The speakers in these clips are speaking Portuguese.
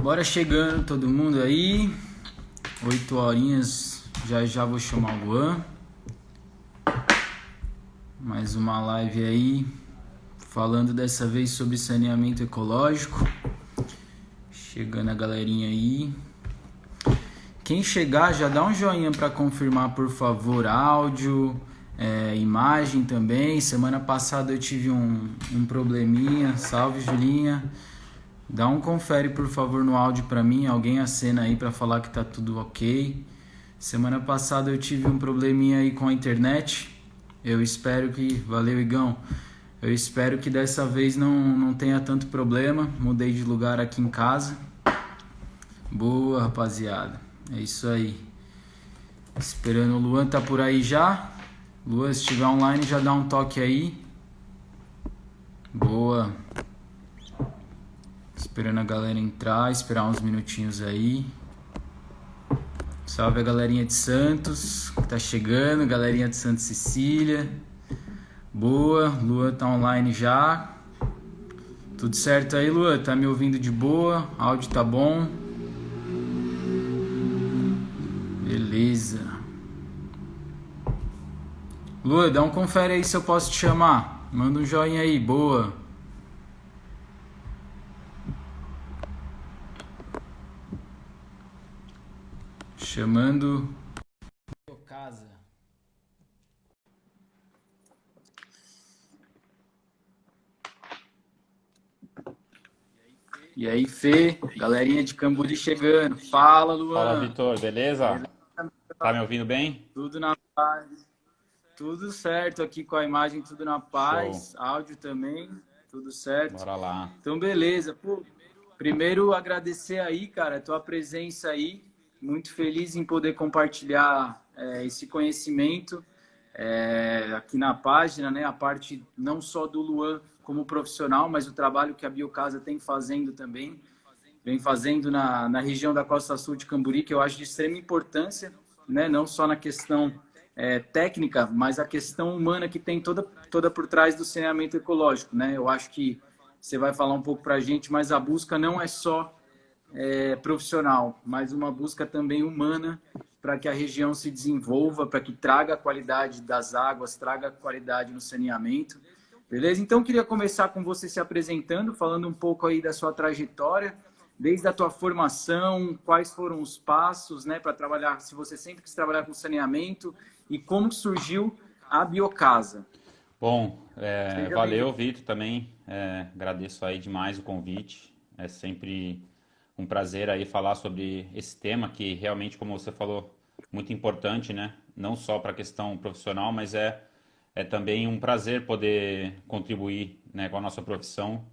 Bora chegando todo mundo aí. 8 horinhas, já já vou chamar o Luan. Mais uma live aí, falando dessa vez sobre saneamento ecológico. Chegando a galerinha aí. Quem chegar, já dá um joinha para confirmar, por favor, áudio, imagem também. Semana passada eu tive um probleminha. Salve, Julinha. Dá um confere, por favor, no áudio pra mim. Alguém acena aí pra falar que tá tudo ok. Semana passada eu tive um probleminha aí com a internet. Eu espero que... Valeu, Igão. Eu espero que dessa vez não tenha tanto problema. Mudei de lugar aqui em casa. Boa, rapaziada. É isso aí. Esperando o Luan, tá por aí já. Luan, se estiver online, já dá um toque aí. Boa. Esperando a galera entrar, esperar uns minutinhos aí. Salve a galerinha de Santos, que tá chegando, galerinha de Santa Cecília. Boa, Luan tá online já. Tudo certo aí, Luan? Tá me ouvindo de boa? Áudio tá bom? Beleza. Luan, dá um confere aí se eu posso te chamar. Manda um joinha aí, boa. Chamando casa. E aí, Fê? Galerinha de Camburi chegando. Fala, Luan. Fala, Vitor. Beleza? Tá me ouvindo bem? Tudo na paz. Tudo certo aqui com a imagem, tudo na paz. Show. Áudio também, tudo certo. Bora lá. Então, beleza. Pô, primeiro, agradecer aí, cara, a tua presença aí. Muito feliz em poder compartilhar esse conhecimento aqui na página, né? A parte não só do Luan como profissional, mas o trabalho que a Biocasa tem fazendo também. Vem fazendo na região da Costa Sul de Camburi, que eu acho de extrema importância, né? Não só na questão técnica, mas a questão humana que tem toda por trás do saneamento ecológico, né? Eu acho que você vai falar um pouco para a gente, mas a busca não é só profissional, mas uma busca também humana para que a região se desenvolva, para que traga a qualidade das águas, traga a qualidade no saneamento. Beleza? Então, queria começar com você se apresentando, falando um pouco aí da sua trajetória, desde a tua formação, quais foram os passos, né, para trabalhar, se você sempre quis trabalhar com saneamento, e como surgiu a Biocasa. Bom, valeu, Vitor, também agradeço aí demais o convite. É sempre um prazer aí falar sobre esse tema que realmente, como você falou, muito importante, né? Não só para a questão profissional, mas é também um prazer poder contribuir, né, com a nossa profissão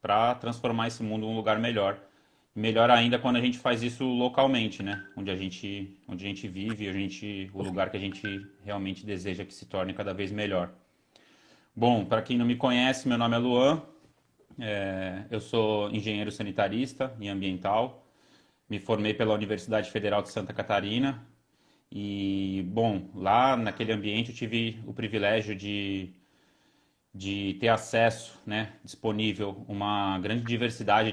para transformar esse mundo em um lugar melhor. Melhor ainda quando a gente faz isso localmente, né? Onde a gente vive, o lugar que a gente realmente deseja que se torne cada vez melhor. Bom, para quem não me conhece, meu nome é Luan. Eu sou engenheiro sanitarista e ambiental. Me formei pela Universidade Federal de Santa Catarina. E, bom, lá naquele ambiente eu tive o privilégio de ter acesso, né, disponível, uma grande diversidade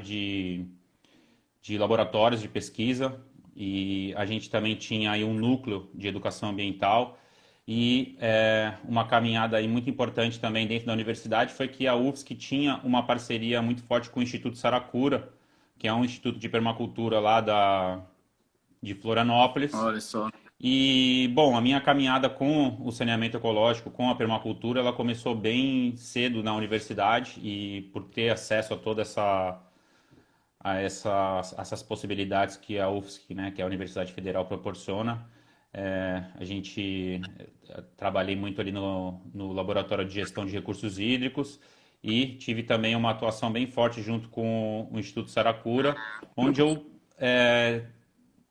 de laboratórios de pesquisa, e a gente também tinha aí um núcleo de educação ambiental, e uma caminhada aí muito importante também dentro da universidade foi que a UFSC tinha uma parceria muito forte com o Instituto Saracura, que é um instituto de permacultura lá de Florianópolis. Olha só. E, bom, a minha caminhada com o saneamento ecológico, com a permacultura, ela começou bem cedo na universidade, e por ter acesso a toda essas possibilidades que a UFSC, né, que é a Universidade Federal, proporciona, a gente trabalhei muito ali no Laboratório de Gestão de Recursos Hídricos, e tive também uma atuação bem forte junto com o Instituto Saracura, onde eu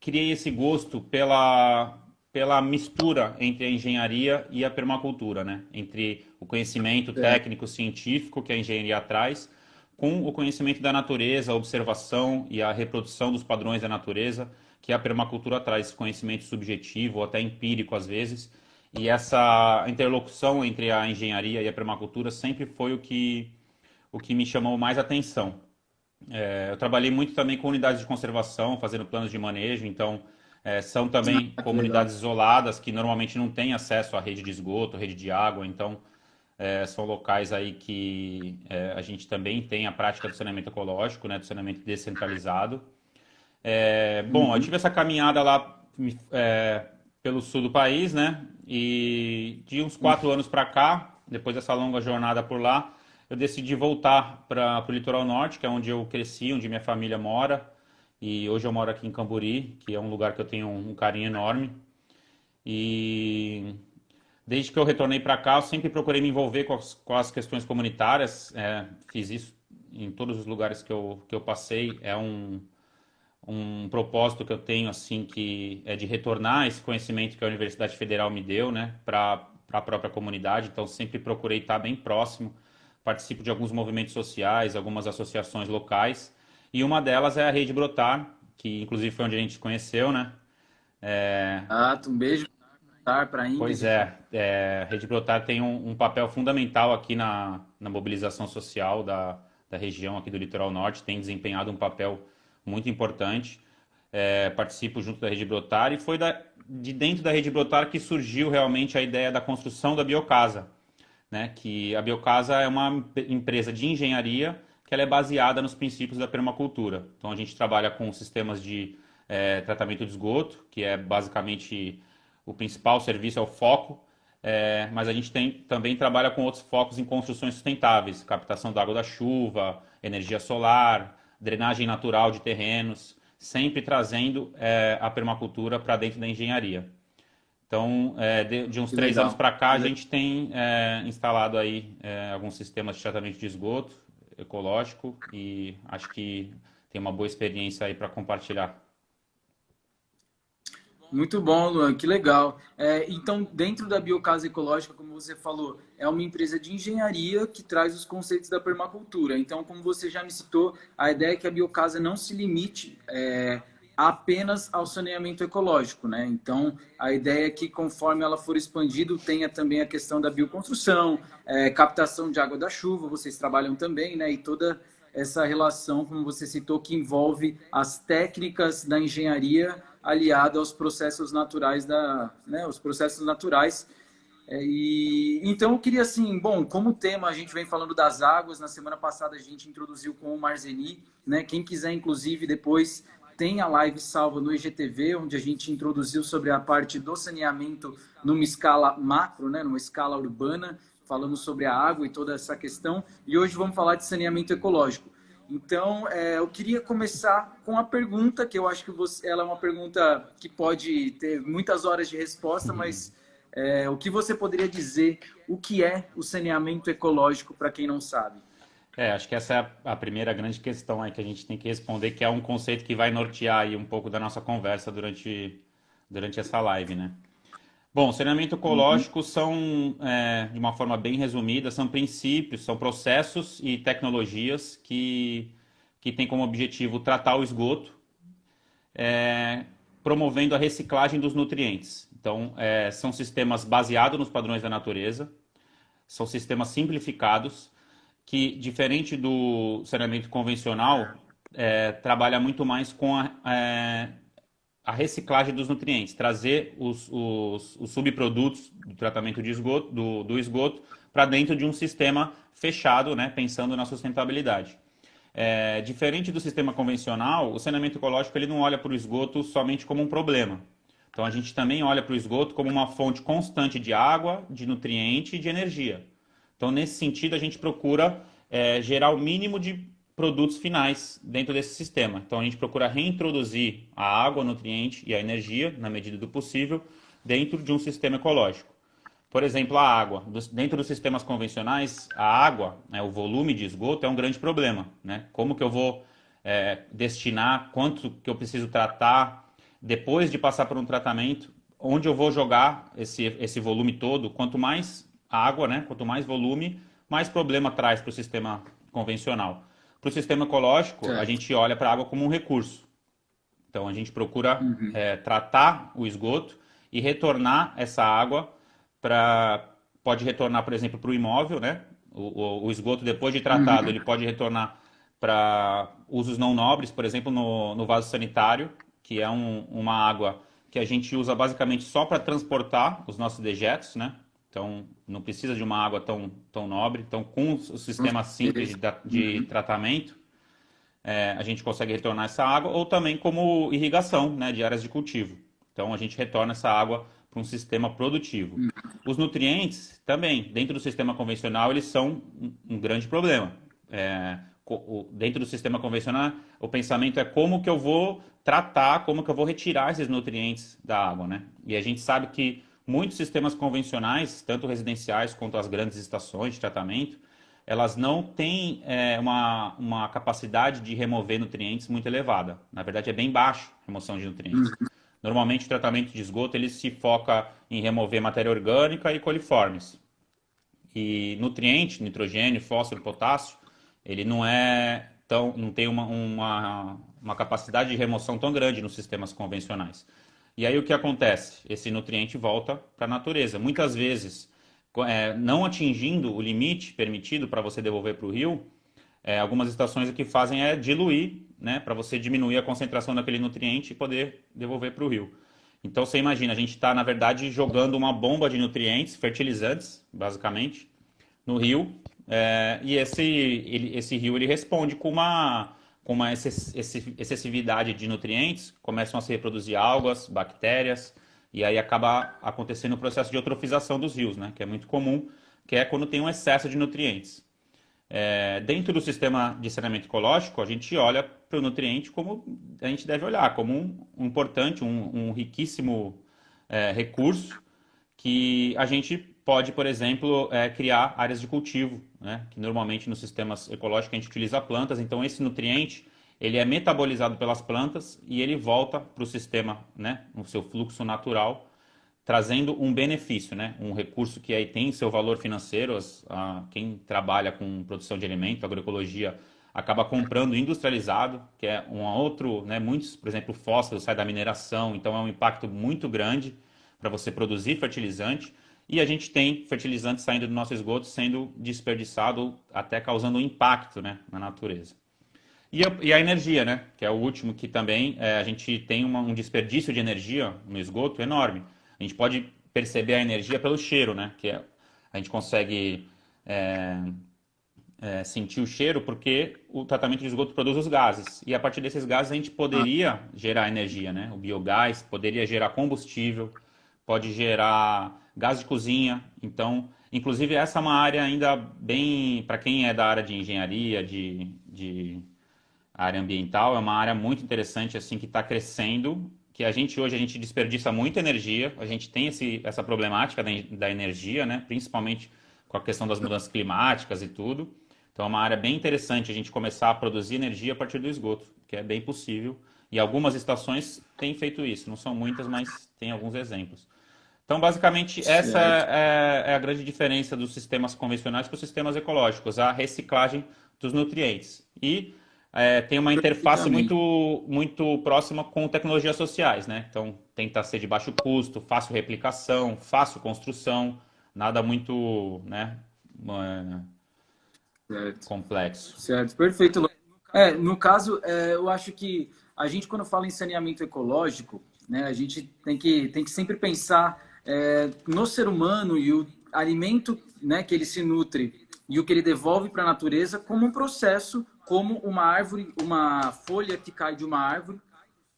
criei esse gosto pela mistura entre a engenharia e a permacultura, né? Entre o conhecimento técnico, científico que a engenharia traz, com o conhecimento da natureza, a observação e a reprodução dos padrões da natureza, que a permacultura traz, esse conhecimento subjetivo ou até empírico às vezes. E essa interlocução entre a engenharia e a permacultura sempre foi o que me chamou mais atenção. Eu trabalhei muito também com unidades de conservação, fazendo planos de manejo, então são também Ah, que legal. comunidades isoladas que normalmente não têm acesso à rede de esgoto, rede de água, então são locais aí que a gente também tem a prática do saneamento ecológico, né, do saneamento descentralizado. Bom, eu tive Uhum. essa caminhada lá pelo sul do país, né? E de uns 4 anos para cá, depois dessa longa jornada por lá, eu decidi voltar para o litoral norte, que é onde eu cresci, onde minha família mora. E hoje eu moro aqui em Camburi, que é um lugar que eu tenho um carinho enorme. E desde que eu retornei para cá, eu sempre procurei me envolver com as questões comunitárias. Fiz isso em todos os lugares que eu passei. É um propósito que eu tenho, assim, que é de retornar esse conhecimento que a Universidade Federal me deu, né, para a própria comunidade. Então, sempre procurei estar bem próximo. Participo de alguns movimentos sociais, algumas associações locais. E uma delas é a Rede Brotar, que inclusive foi onde a gente se conheceu, né? Ah, um beijo para a Pois Ingrid. a Rede Brotar tem um papel fundamental aqui na mobilização social da região aqui do Litoral Norte, tem desempenhado um papel muito importante. Participo junto da Rede Brotar e foi de dentro da Rede Brotar que surgiu realmente a ideia da construção da Biocasa, né? Que a Biocasa é uma empresa de engenharia que ela é baseada nos princípios da permacultura. Então a gente trabalha com sistemas de tratamento de esgoto, que é basicamente o principal serviço, é o foco, mas a gente também trabalha com outros focos em construções sustentáveis, captação da água da chuva, energia solar, drenagem natural de terrenos, sempre trazendo a permacultura para dentro da engenharia. Então, de uns Que 3 anos legal. para cá, Que a legal. gente tem instalado aí alguns sistemas de tratamento de esgoto ecológico e acho que tem uma boa experiência aí para compartilhar. Muito bom, Luan, que legal. Então, dentro da Biocasa Ecológica, como você falou, é uma empresa de engenharia que traz os conceitos da permacultura. Então, como você já me citou, a ideia é que a Biocasa não se limite apenas ao saneamento ecológico, né? Então, a ideia é que, conforme ela for expandido, tenha também a questão da bioconstrução, captação de água da chuva, vocês trabalham também, né? E toda essa relação, como você citou, que envolve as técnicas da engenharia aliada aos processos naturais os processos naturais. Então eu queria assim, bom, como tema a gente vem falando das águas, na semana passada a gente introduziu com o Marzeni, né? Quem quiser inclusive depois tem a live salva no IGTV, onde a gente introduziu sobre a parte do saneamento numa escala macro, né, numa escala urbana, falamos sobre a água e toda essa questão, e hoje vamos falar de saneamento ecológico. Então, eu queria começar com a pergunta, que eu acho que ela é uma pergunta que pode ter muitas horas de resposta, mas o que você poderia dizer, o que é o saneamento ecológico para quem não sabe? Acho que essa é a primeira grande questão aí que a gente tem que responder, que é um conceito que vai nortear aí um pouco da nossa conversa durante essa live, né? Bom, saneamento Uhum. ecológico são, de uma forma bem resumida, são princípios, são processos e tecnologias que têm como objetivo tratar o esgoto, promovendo a reciclagem dos nutrientes. Então, são sistemas baseados nos padrões da natureza, são sistemas simplificados, que, diferente do saneamento convencional, trabalha muito mais com a reciclagem dos nutrientes, trazer os subprodutos do tratamento de esgoto, do esgoto para dentro de um sistema fechado, né, pensando na sustentabilidade. Diferente do sistema convencional, o saneamento ecológico ele não olha para o esgoto somente como um problema. Então a gente também olha para o esgoto como uma fonte constante de água, de nutriente e de energia. Então, nesse sentido, a gente procura gerar o mínimo de produtos finais dentro desse sistema. Então, a gente procura reintroduzir a água, o nutriente e a energia, na medida do possível, dentro de um sistema ecológico. Por exemplo, a água. Dentro dos sistemas convencionais, a água, né, o volume de esgoto é um grande problema, né? Como que eu vou destinar, quanto que eu preciso tratar, depois de passar por um tratamento, onde eu vou jogar esse volume todo, quanto mais água, né, quanto mais volume, mais problema traz para o sistema convencional. Para o sistema ecológico, a Certo. gente olha para a água como um recurso. Então, a gente procura Uhum. tratar o esgoto e retornar essa água para... Pode retornar, por exemplo, para o imóvel, né? O esgoto, depois de tratado, Uhum. ele pode retornar para usos não nobres, por exemplo, no vaso sanitário, que é uma água que a gente usa basicamente só para transportar os nossos dejetos, né? Então, não precisa de uma água tão nobre. Então, com o sistema simples de tratamento, a gente consegue retornar essa água, ou também como irrigação, né, de áreas de cultivo. Então, a gente retorna essa água para um sistema produtivo. Os nutrientes, também, dentro do sistema convencional, eles são um grande problema. Dentro do sistema convencional, o pensamento é como que eu vou tratar, como que eu vou retirar esses nutrientes da água, né? E a gente sabe que muitos sistemas convencionais, tanto residenciais quanto as grandes estações de tratamento, elas não têm uma capacidade de remover nutrientes muito elevada. Na verdade, é bem baixo a remoção de nutrientes. Normalmente, o tratamento de esgoto ele se foca em remover matéria orgânica e coliformes. E nutriente, nitrogênio, fósforo, potássio, ele não tem uma capacidade de remoção tão grande nos sistemas convencionais. E aí o que acontece? Esse nutriente volta para a natureza. Muitas vezes, não atingindo o limite permitido para você devolver para o rio, algumas estações o que fazem é diluir, né, para você diminuir a concentração daquele nutriente e poder devolver para o rio. Então você imagina, a gente está, na verdade, jogando uma bomba de nutrientes, fertilizantes, basicamente, no rio, e esse rio ele responde com uma excessividade de nutrientes, começam a se reproduzir algas, bactérias, e aí acaba acontecendo o processo de eutrofização dos rios, né, que é muito comum, que é quando tem um excesso de nutrientes. Dentro do sistema de saneamento ecológico, a gente olha para o nutriente como a gente deve olhar, como um importante, um riquíssimo recurso que a gente pode, por exemplo, criar áreas de cultivo, né? Que normalmente nos sistemas ecológicos a gente utiliza plantas, então esse nutriente ele é metabolizado pelas plantas e ele volta para o sistema, né? No seu fluxo natural, trazendo um benefício, né? Um recurso que aí tem seu valor financeiro. Quem trabalha com produção de alimento, agroecologia, acaba comprando industrializado, que é um outro, né? Muitos, por exemplo, o fósforo sai da mineração, então é um impacto muito grande para você produzir fertilizante. E a gente tem fertilizante saindo do nosso esgoto sendo desperdiçado, até causando um impacto, né, na natureza. E a energia, né, que é o último, que também a gente tem um desperdício de energia no esgoto enorme. A gente pode perceber a energia pelo cheiro, né? A gente consegue sentir o cheiro porque o tratamento de esgoto produz os gases. E a partir desses gases a gente poderia gerar energia, né? O biogás poderia gerar combustível, pode gerar gás de cozinha. Então, inclusive essa é uma área ainda bem, para quem é da área de engenharia, de área ambiental, é uma área muito interessante assim que está crescendo. Que hoje a gente desperdiça muita energia, a gente tem essa problemática da energia, né? Principalmente com a questão das mudanças climáticas e tudo. Então é uma área bem interessante a gente começar a produzir energia a partir do esgoto, que é bem possível. E algumas estações têm feito isso, não são muitas, mas tem alguns exemplos. Então, basicamente, essa é a grande diferença dos sistemas convencionais para os sistemas ecológicos, a reciclagem dos nutrientes. E tem uma interface muito, muito próxima com tecnologias sociais, né? Então, tenta ser de baixo custo, fácil replicação, fácil construção, nada muito, né, complexo. Certo, perfeito. No caso, eu acho que a gente, quando fala em saneamento ecológico, né, a gente tem que sempre pensar no ser humano e o alimento, né, que ele se nutre e o que ele devolve para a natureza como um processo, como uma árvore, uma folha que cai de uma árvore,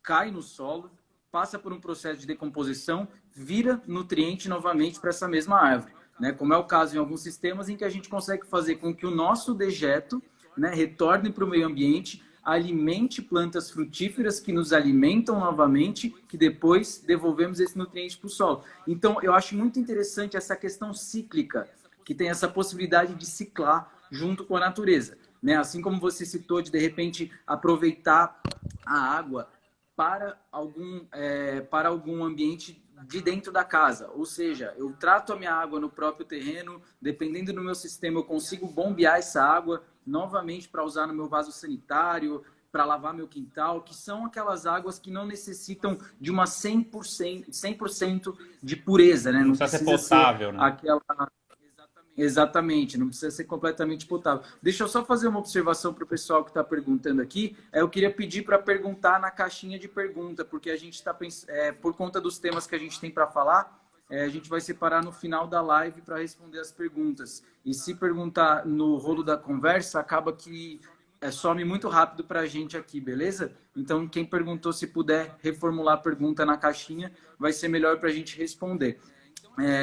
cai no solo, passa por um processo de decomposição, vira nutriente novamente para essa mesma árvore, né? Como é o caso em alguns sistemas em que a gente consegue fazer com que o nosso dejeto, né, retorne para o meio ambiente, alimente plantas frutíferas que nos alimentam novamente, que depois devolvemos esse nutriente para o solo. Então, eu acho muito interessante essa questão cíclica, que tem essa possibilidade de ciclar junto com a natureza, né? Assim como você citou de repente, aproveitar a água para algum ambiente de dentro da casa. Ou seja, eu trato a minha água no próprio terreno, dependendo do meu sistema, eu consigo bombear essa água novamente para usar no meu vaso sanitário, para lavar meu quintal, que são aquelas águas que não necessitam de uma 100% de pureza, né? Não precisa ser potável, né? Exatamente, não precisa ser completamente potável. Deixa eu só fazer uma observação para o pessoal que está perguntando aqui. Eu queria pedir para perguntar na caixinha de pergunta, porque a gente está por conta dos temas que a gente tem para falar, a gente vai separar no final da live para responder as perguntas. E se perguntar no rolo da conversa, acaba que some muito rápido para a gente aqui, beleza? Então, quem perguntou, se puder reformular a pergunta na caixinha, vai ser melhor para a gente responder.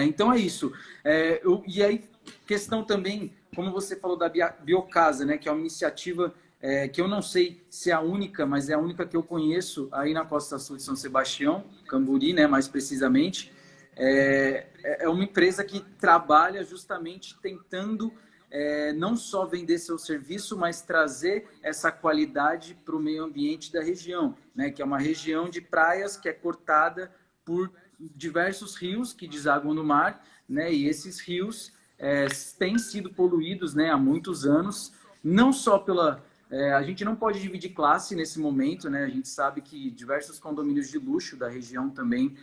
Então é isso. E aí, questão também, como você falou da Biocasa, né, que é uma iniciativa que eu não sei se é a única, mas é a única que eu conheço aí na Costa Sul de São Sebastião, Camburi, né, mais precisamente. É uma empresa que trabalha justamente tentando não só vender seu serviço, mas trazer essa qualidade para o meio ambiente da região, né, que é uma região de praias que é cortada por diversos rios que desaguam no mar, né, e esses rios têm sido poluídos, né, há muitos anos, não só pela... a gente não pode dividir classe nesse momento, né? A gente sabe que diversos condomínios de luxo da região também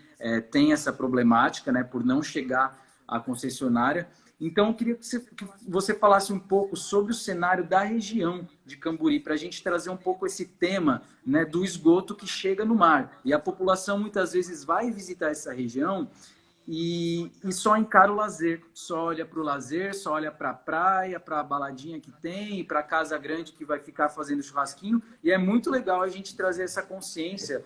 têm essa problemática, né, por não chegar à concessionária. Então, eu queria que você falasse um pouco sobre o cenário da região de Camburi, para a gente trazer um pouco esse tema, né, do esgoto que chega no mar. E a população muitas vezes vai visitar essa região e só encara o lazer, só olha para o lazer, só olha para a praia, para a baladinha que tem, para a casa grande que vai ficar fazendo churrasquinho. E é muito legal a gente trazer essa consciência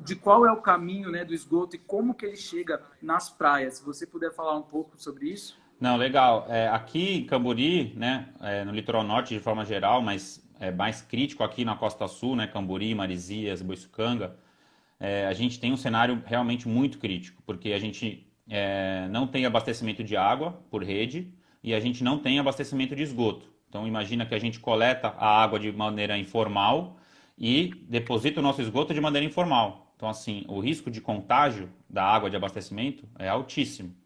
de qual é o caminho, né, do esgoto e como que ele chega nas praias. Se você puder falar um pouco sobre isso. Não, legal. Aqui em Camburi, né, no litoral norte de forma geral, mas é mais crítico aqui na Costa Sul, né, Camburi, Marizias, Boiçucanga, a gente tem um cenário realmente muito crítico, porque a gente não tem abastecimento de água por rede e a gente não tem abastecimento de esgoto. Então, imagina que a gente coleta a água de maneira informal e deposita o nosso esgoto de maneira informal. Então, assim, o risco de contágio da água de abastecimento é altíssimo.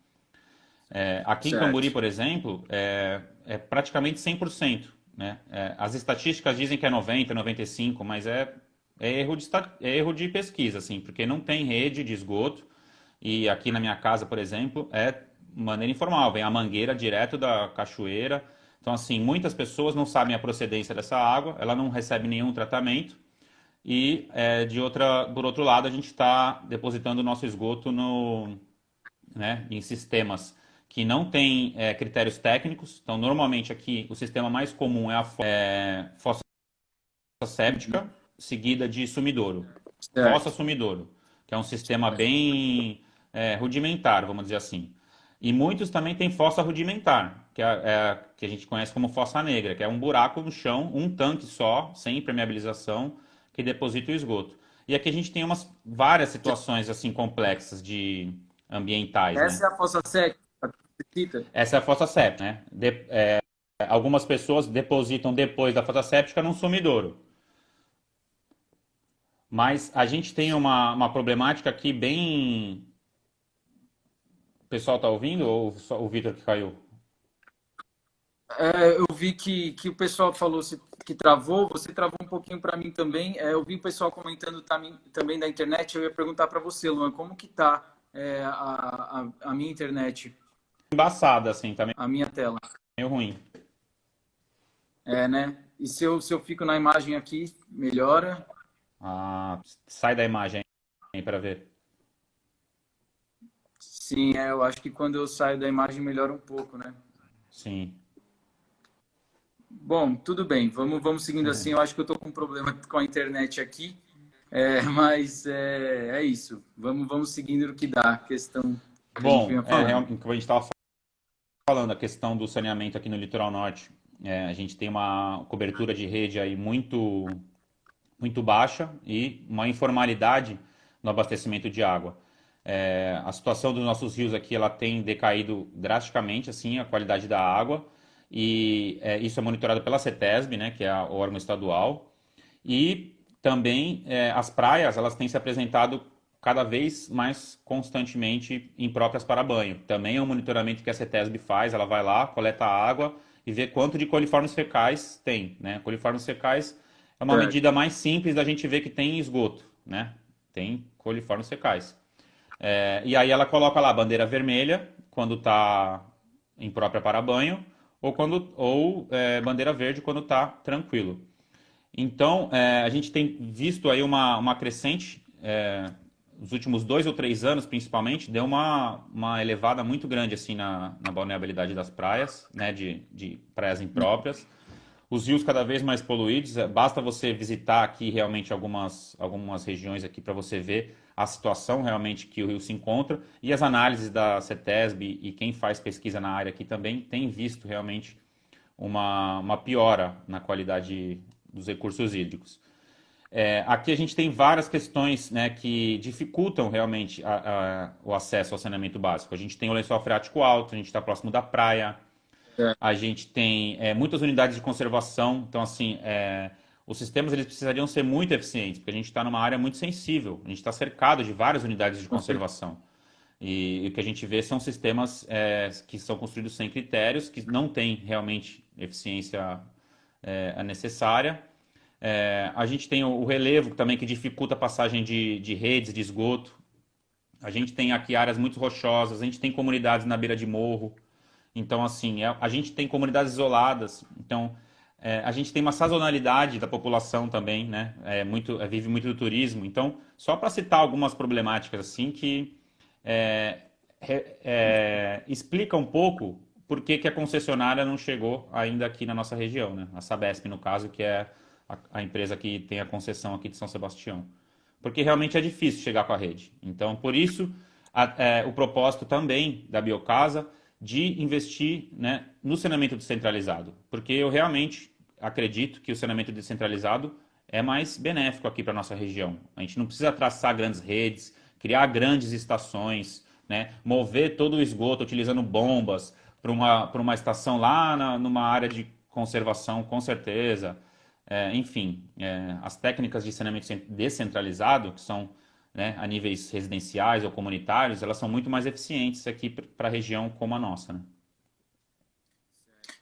Aqui Certo. em Camburi, por exemplo, é praticamente 100%. Né? As estatísticas dizem que é 90%, 95%, mas é erro de pesquisa, assim, porque não tem rede de esgoto. E aqui na minha casa, por exemplo, é maneira informal, vem a mangueira direto da cachoeira. Então, assim, muitas pessoas não sabem a procedência dessa água, ela não recebe nenhum tratamento. E, por outro lado, a gente está depositando o nosso esgoto em sistemas que não têm critérios técnicos. Então, normalmente aqui, o sistema mais comum é a fossa séptica, seguida de sumidouro. Fossa sumidouro, que é um sistema bem rudimentar, vamos dizer assim. E muitos também têm fossa rudimentar, que a gente conhece como fossa negra, que é um buraco no chão, um tanque só, sem impermeabilização, que deposita o esgoto. E aqui a gente tem várias situações assim complexas ambientais, né? Essa é a fossa séptica. Essa é a fossa séptica, né? Algumas pessoas depositam depois da fossa séptica num sumidouro. Mas a gente tem uma problemática aqui bem... O pessoal está ouvindo ou só o Vitor que caiu? Eu vi que o pessoal falou que travou, você travou um pouquinho para mim também. Eu vi o pessoal comentando também da internet. Eu ia perguntar para você, Luan, como que tá a minha internet? Embaçada, assim, tá A minha tela. meio ruim. Né? E se eu fico na imagem aqui, melhora? Sai da imagem aí para ver. Sim, eu acho que quando eu saio da imagem melhora um pouco, né? Sim. Bom, tudo bem, vamos seguindo assim. Eu acho que eu estou com um problema com a internet aqui, mas é isso. Vamos seguindo no que dá, a questão que a gente vinha falando. Como a gente estava falando, a questão do saneamento aqui no litoral norte, a gente tem uma cobertura de rede aí muito, muito baixa e uma informalidade no abastecimento de água. A situação dos nossos rios aqui ela tem decaído drasticamente, assim, a qualidade da água. E isso é monitorado pela CETESB, né, que é o órgão estadual. E também as praias elas têm se apresentado cada vez mais constantemente impróprias para banho. Também é um monitoramento que a CETESB faz, ela vai lá, coleta a água e vê quanto de coliformes fecais tem. Né? Coliformes fecais é uma medida mais simples da gente ver que tem esgoto, né? Tem coliformes fecais. E aí ela coloca lá a bandeira vermelha quando está imprópria para banho, ou bandeira verde quando está tranquilo. Então, a gente tem visto aí uma crescente, nos últimos 2 ou 3 anos, principalmente, deu uma elevada muito grande assim na balneabilidade das praias, né, de praias impróprias. Os rios cada vez mais poluídos, basta você visitar aqui realmente algumas regiões aqui para você ver a situação realmente que o rio se encontra, e as análises da CETESB e quem faz pesquisa na área aqui também tem visto realmente uma piora na qualidade dos recursos hídricos. Aqui a gente tem várias questões, né, que dificultam realmente o acesso ao saneamento básico. A gente tem o lençol freático alto, a gente está próximo da praia, É. a gente tem muitas unidades de conservação. Então, assim, os sistemas eles precisariam ser muito eficientes, porque a gente está numa área muito sensível, a gente está cercado de várias unidades de conservação. E o que a gente vê são sistemas que são construídos sem critérios, que não têm realmente eficiência necessária. A gente tem o relevo também, que dificulta a passagem de redes de esgoto. A gente tem aqui áreas muito rochosas, a gente tem comunidades na beira de morro. Então, assim, a gente tem comunidades isoladas. Então, a gente tem uma sazonalidade da população também, né? Vive muito do turismo. Então, só para citar algumas problemáticas assim que explica um pouco por que a concessionária não chegou ainda aqui na nossa região, né? A Sabesp, no caso, que é a empresa que tem a concessão aqui de São Sebastião. Porque realmente é difícil chegar com a rede. Então, por isso, o propósito também da Biocasa de investir, né, no saneamento descentralizado. Porque eu realmente acredito que o saneamento descentralizado é mais benéfico aqui para a nossa região. A gente não precisa traçar grandes redes, criar grandes estações, né, mover todo o esgoto utilizando bombas para uma estação lá numa área de conservação, com certeza. Enfim, as técnicas de saneamento descentralizado, que são, né, a níveis residenciais ou comunitários, elas são muito mais eficientes aqui para a região como a nossa, né?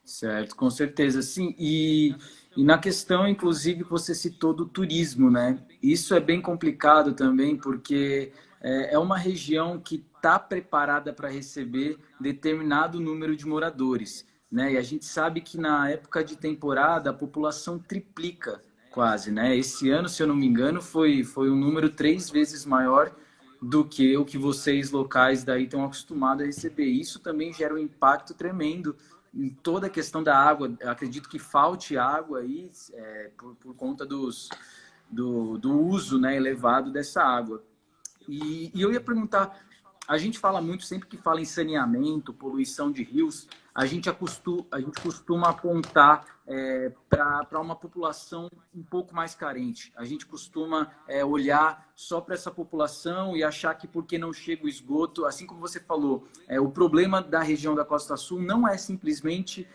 Certo, com certeza, sim. E na questão, inclusive, que você citou do turismo, né? Isso é bem complicado também, porque é uma região que está preparada para receber determinado número de moradores, né? E a gente sabe que na época de temporada a população triplica quase, né? Esse ano, se eu não me engano, foi um número 3 vezes maior do que o que vocês locais daí estão acostumados a receber. Isso também gera um impacto tremendo em toda a questão da água. Eu acredito que falte água aí por conta do uso, né, elevado dessa água. E eu ia perguntar, a gente fala muito, sempre que fala em saneamento, poluição de rios, a gente costuma apontar para uma população um pouco mais carente. A gente costuma olhar só para essa população e achar que porque não chega o esgoto, assim como você falou, o problema da região da Costa Sul não é simplesmente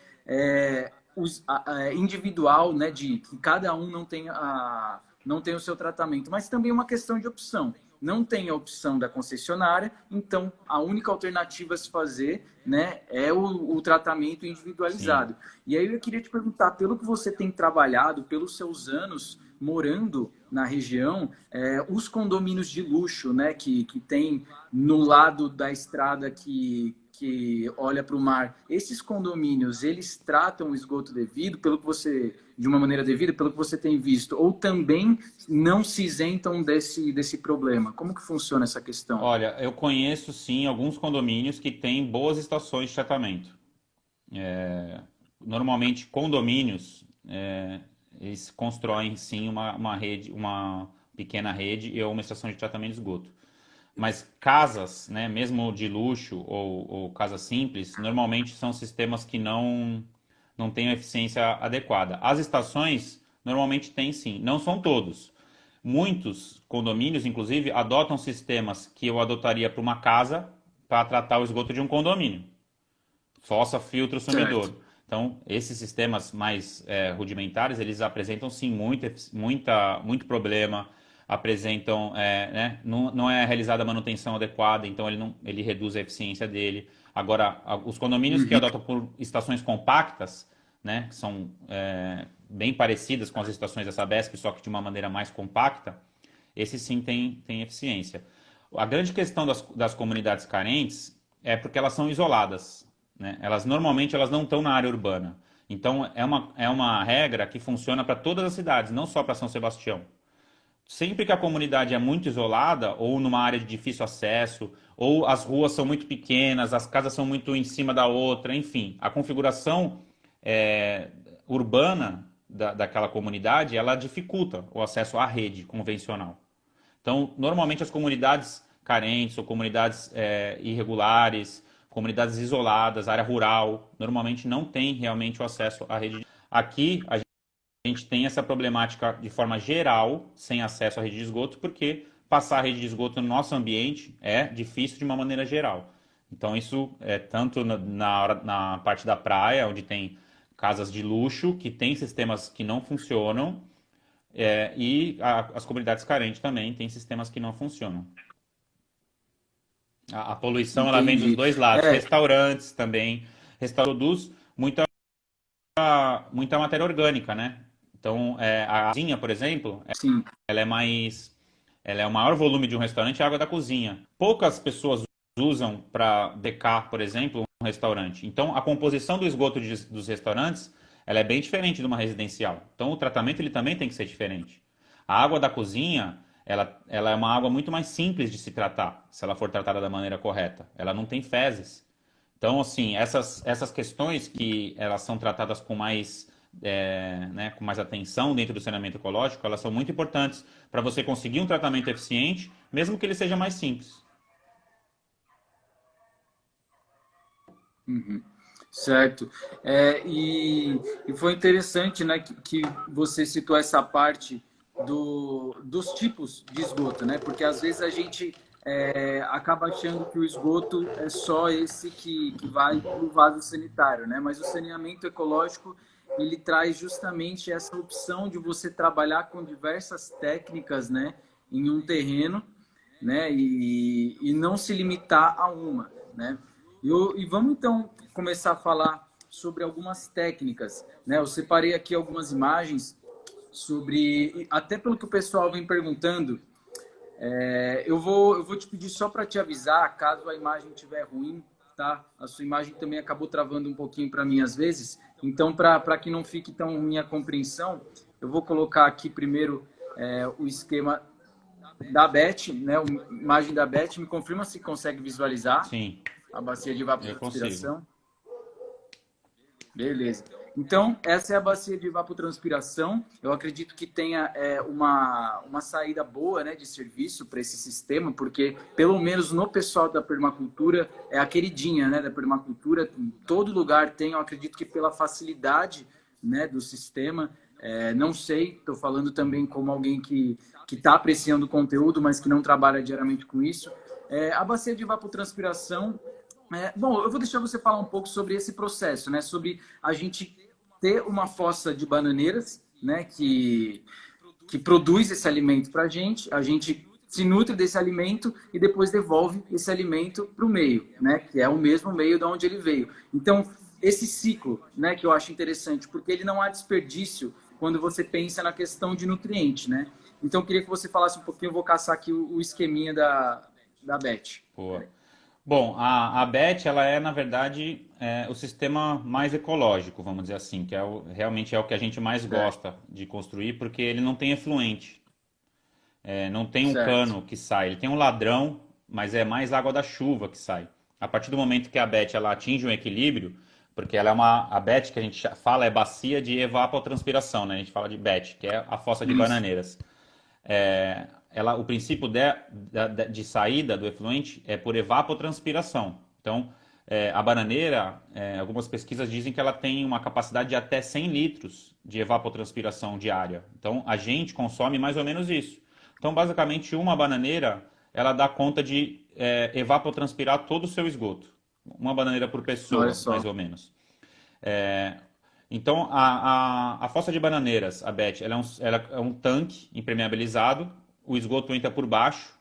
individual, né, de que cada um não tem o seu tratamento, mas também uma questão de opção. Não tem a opção da concessionária, então a única alternativa a se fazer, né, é o tratamento individualizado. Sim. E aí eu queria te perguntar, pelo que você tem trabalhado, pelos seus anos morando na região, os condomínios de luxo, né, que tem no lado da estrada que olha para o mar, esses condomínios, eles tratam o esgoto devido, de uma maneira devida, pelo que você tem visto, ou também não se isentam desse problema? Como que funciona essa questão? Olha, eu conheço sim alguns condomínios que têm boas estações de tratamento. Normalmente condomínios, eles constroem sim uma rede, uma pequena rede ou uma estação de tratamento de esgoto. Mas casas, né, mesmo de luxo ou casas simples, normalmente são sistemas que não têm a eficiência adequada. As estações normalmente têm sim, não são todos. Muitos condomínios, inclusive, adotam sistemas que eu adotaria para uma casa para tratar o esgoto de um condomínio. Fossa, filtro, sumidor. Certo. Então, esses sistemas mais rudimentares, eles apresentam sim muito problema, apresentam, né, não é realizada a manutenção adequada, então ele reduz a eficiência dele. Agora, os condomínios que adotam por estações compactas, né, que são bem parecidas com as estações da Sabesp, só que de uma maneira mais compacta, esses sim têm eficiência. A grande questão das comunidades carentes é porque elas são isoladas. né? Normalmente elas não estão na área urbana. Então é uma regra que funciona para todas as cidades, não só para São Sebastião. Sempre que a comunidade é muito isolada, ou numa área de difícil acesso, ou as ruas são muito pequenas, as casas são muito em cima da outra, enfim, a configuração urbana daquela comunidade, ela dificulta o acesso à rede convencional. Então, normalmente as comunidades carentes ou comunidades irregulares, comunidades isoladas, área rural, normalmente não tem realmente o acesso à rede. Aqui, a gente tem essa problemática de forma geral, sem acesso à rede de esgoto, porque passar a rede de esgoto no nosso ambiente é difícil de uma maneira geral. Então, isso é tanto na parte da praia, onde tem casas de luxo, que tem sistemas que não funcionam, e as comunidades carentes também têm sistemas que não funcionam. A poluição, ela vem dos dois lados. Restaurantes também. Restaurante produz muita matéria orgânica, né? Então, a cozinha, por exemplo, Sim. ela é o maior volume de um restaurante, é a água da cozinha. Poucas pessoas usam para becar, por exemplo, um restaurante. Então, a composição do esgoto dos restaurantes, ela é bem diferente de uma residencial. Então, o tratamento ele também tem que ser diferente. A água da cozinha, ela é uma água muito mais simples de se tratar, se ela for tratada da maneira correta. Ela não tem fezes. Então, assim, essas questões que elas são tratadas com mais atenção dentro do saneamento ecológico, elas são muito importantes para você conseguir um tratamento eficiente, mesmo que ele seja mais simples. Uhum. Certo. E foi interessante, né, que você citou essa parte dos tipos de esgoto, né? Porque às vezes a gente acaba achando que o esgoto é só esse que vai para o vaso sanitário, né? Mas o saneamento ecológico ele traz justamente essa opção de você trabalhar com diversas técnicas, né, em um terreno, né, e não se limitar a uma, né? E vamos então começar a falar sobre algumas técnicas, né? Eu separei aqui algumas imagens sobre, até pelo que o pessoal vem perguntando. Eu vou te pedir só para te avisar, caso a imagem estiver ruim, tá? A sua imagem também acabou travando um pouquinho para mim às vezes. Então, para que não fique tão ruim a compreensão, eu vou colocar aqui primeiro o esquema da Beth, né? A imagem da Beth. Me confirma se consegue visualizar. Sim. A bacia de evapotranspiração. Beleza. Então, essa é a bacia de evapotranspiração. Eu acredito que tenha uma saída boa, né, de serviço para esse sistema, porque, pelo menos no pessoal da permacultura, é a queridinha, né, da permacultura. Em todo lugar tem, eu acredito que pela facilidade, né, do sistema. Não sei, estou falando também como alguém que está apreciando o conteúdo, mas que não trabalha diariamente com isso. A bacia de evapotranspiração... bom, eu vou deixar você falar um pouco sobre esse processo, né? Sobre a gente ter uma fossa de bananeiras, né? Que produz esse alimento para a gente se nutre desse alimento e depois devolve esse alimento para o meio, né? Que é o mesmo meio de onde ele veio. Então, esse ciclo, né? Que eu acho interessante, porque ele não há desperdício quando você pensa na questão de nutriente, né? Então, eu queria que você falasse um pouquinho, eu vou caçar aqui o esqueminha da Beth. Boa. Bom, a BET, ela é, na verdade, o sistema mais ecológico, vamos dizer assim, que realmente é o que a gente mais gosta de construir, porque ele não tem efluente, não tem um cano que sai, ele tem um ladrão, mas é mais água da chuva que sai. A partir do momento que a BET ela atinge um equilíbrio, porque ela a BET que a gente fala é bacia de evapotranspiração, né? A gente fala de BET, que é a fossa de bananeiras. O princípio de saída do efluente é por evapotranspiração. Então, a bananeira, algumas pesquisas dizem que ela tem uma capacidade de até 100 litros de evapotranspiração diária. Então, a gente consome mais ou menos isso. Então, basicamente, uma bananeira, ela dá conta de evapotranspirar todo o seu esgoto. Uma bananeira por pessoa, mais ou menos. Então, a fossa de bananeiras, a BET, ela é um tanque impermeabilizado. O esgoto entra por baixo.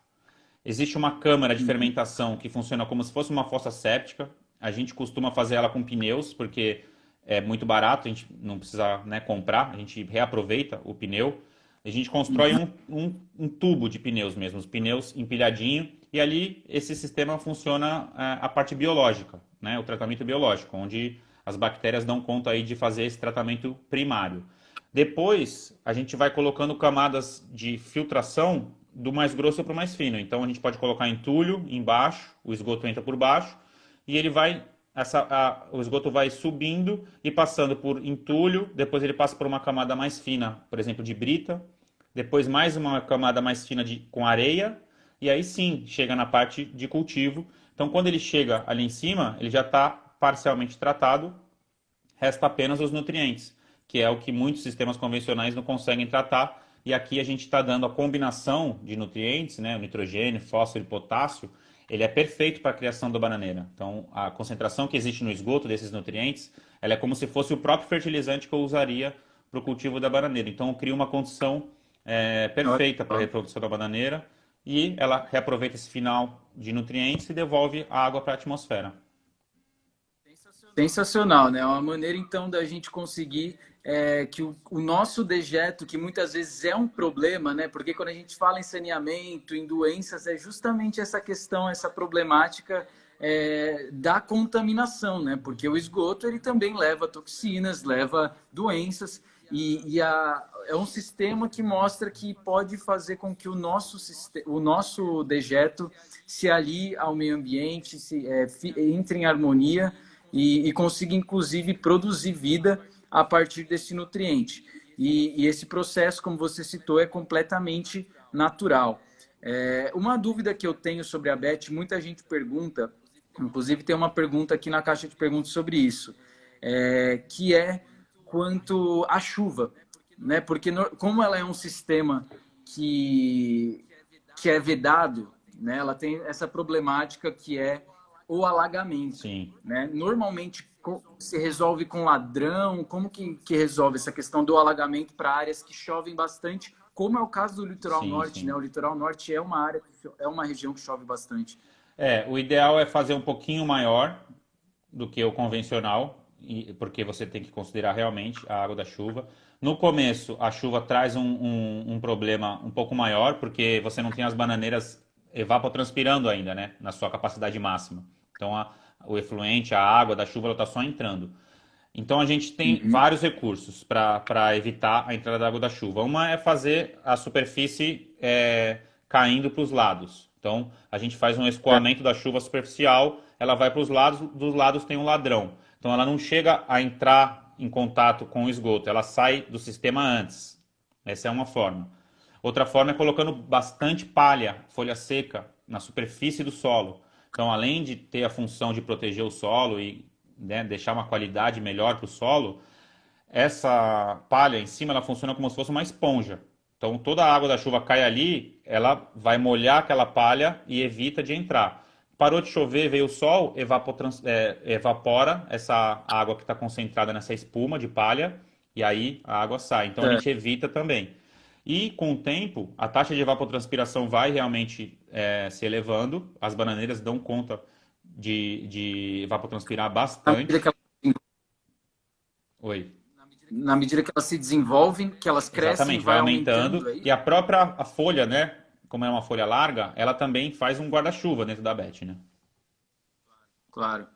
Existe uma câmara de fermentação que funciona como se fosse uma fossa séptica. A gente costuma fazer ela com pneus, porque é muito barato, a gente não precisa, né, comprar, a gente reaproveita o pneu. A gente constrói um tubo de pneus mesmo, os pneus empilhadinho, e ali esse sistema funciona a parte biológica, né, o tratamento biológico, onde as bactérias dão conta aí de fazer esse tratamento primário. Depois, a gente vai colocando camadas de filtração do mais grosso para o mais fino. Então, a gente pode colocar entulho embaixo, o esgoto entra por baixo, e ele vai, o esgoto vai subindo e passando por entulho, depois ele passa por uma camada mais fina, por exemplo, de brita, depois mais uma camada mais fina com areia, e aí sim, chega na parte de cultivo. Então, quando ele chega ali em cima, ele já está parcialmente tratado, resta apenas os nutrientes, que é o que muitos sistemas convencionais não conseguem tratar. E aqui a gente está dando a combinação de nutrientes, né, o nitrogênio, fósforo e potássio, ele é perfeito para a criação da bananeira. Então, a concentração que existe no esgoto desses nutrientes, ela é como se fosse o próprio fertilizante que eu usaria para o cultivo da bananeira. Então, eu crio uma condição perfeita para a reprodução da bananeira e ela reaproveita esse final de nutrientes e devolve a água para a atmosfera. Sensacional, né? É uma maneira, então, da gente conseguir que o nosso dejeto, que muitas vezes é um problema, né? Porque quando a gente fala em saneamento, em doenças, é justamente essa questão, essa problemática da contaminação, né? Porque o esgoto, ele também leva toxinas, leva doenças, é um sistema que mostra que pode fazer com que o nosso dejeto se alie ao meio ambiente, entre em harmonia e consiga, inclusive, produzir vida a partir desse nutriente. E esse processo, como você citou, é completamente natural. Uma dúvida que eu tenho sobre a BET, muita gente pergunta, inclusive tem uma pergunta aqui na caixa de perguntas sobre isso, que é quanto à chuva, né? Porque como ela é um sistema que é vedado, né? Ela tem essa problemática que é o alagamento. Sim. Né? Normalmente se resolve com ladrão, como que resolve essa questão do alagamento para áreas que chovem bastante, como é o caso do litoral norte, sim. Né? O litoral norte é uma região que chove bastante. O ideal é fazer um pouquinho maior do que o convencional, porque você tem que considerar realmente a água da chuva. No começo, a chuva traz um problema um pouco maior, porque você não tem as bananeiras evapotranspirando ainda, né, na sua capacidade máxima. Então, o efluente, a água da chuva, ela está só entrando. Então, a gente tem vários recursos para evitar a entrada da água da chuva. Uma é fazer a superfície caindo para os lados. Então, a gente faz um escoamento da chuva superficial, ela vai para os lados, dos lados tem um ladrão. Então, ela não chega a entrar em contato com o esgoto, ela sai do sistema antes. Essa é uma forma. Outra forma é colocando bastante palha, folha seca, na superfície do solo. Então, além de ter a função de proteger o solo e, né, deixar uma qualidade melhor para o solo, essa palha em cima ela funciona como se fosse uma esponja. Então, toda a água da chuva cai ali, ela vai molhar aquela palha e evita de entrar. Parou de chover, veio o sol, evapora essa água que está concentrada nessa espuma de palha e aí a água sai. Então, a gente evita também. E com o tempo, a taxa de evapotranspiração vai realmente se elevando. As bananeiras dão conta de evapotranspirar bastante. Oi. Na medida que elas se desenvolvem, que elas crescem, exatamente, vai aumentando. E a própria folha, né? Como é uma folha larga, ela também faz um guarda-chuva dentro da BET, né? Claro.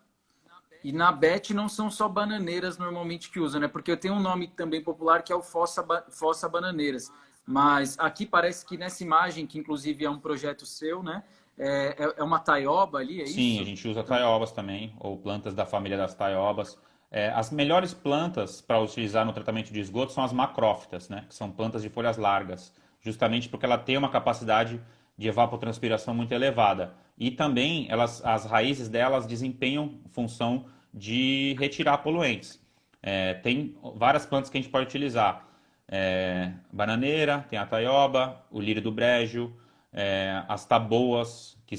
E na BET não são só bananeiras normalmente que usam, né? Porque eu tenho um nome também popular que é o Fossa Bananeiras. Mas aqui parece que nessa imagem, que inclusive é um projeto seu, né? É uma taioba ali, é isso? Sim, a gente usa taiobas também, ou plantas da família das taiobas. As melhores plantas para utilizar no tratamento de esgoto são as macrófitas, né? Que são plantas de folhas largas, justamente porque ela tem uma capacidade de evapotranspiração muito elevada. E também as raízes delas desempenham função de retirar poluentes. Tem várias plantas que a gente pode utilizar. Bananeira, tem a taioba, o lírio do brejo, as taboas, que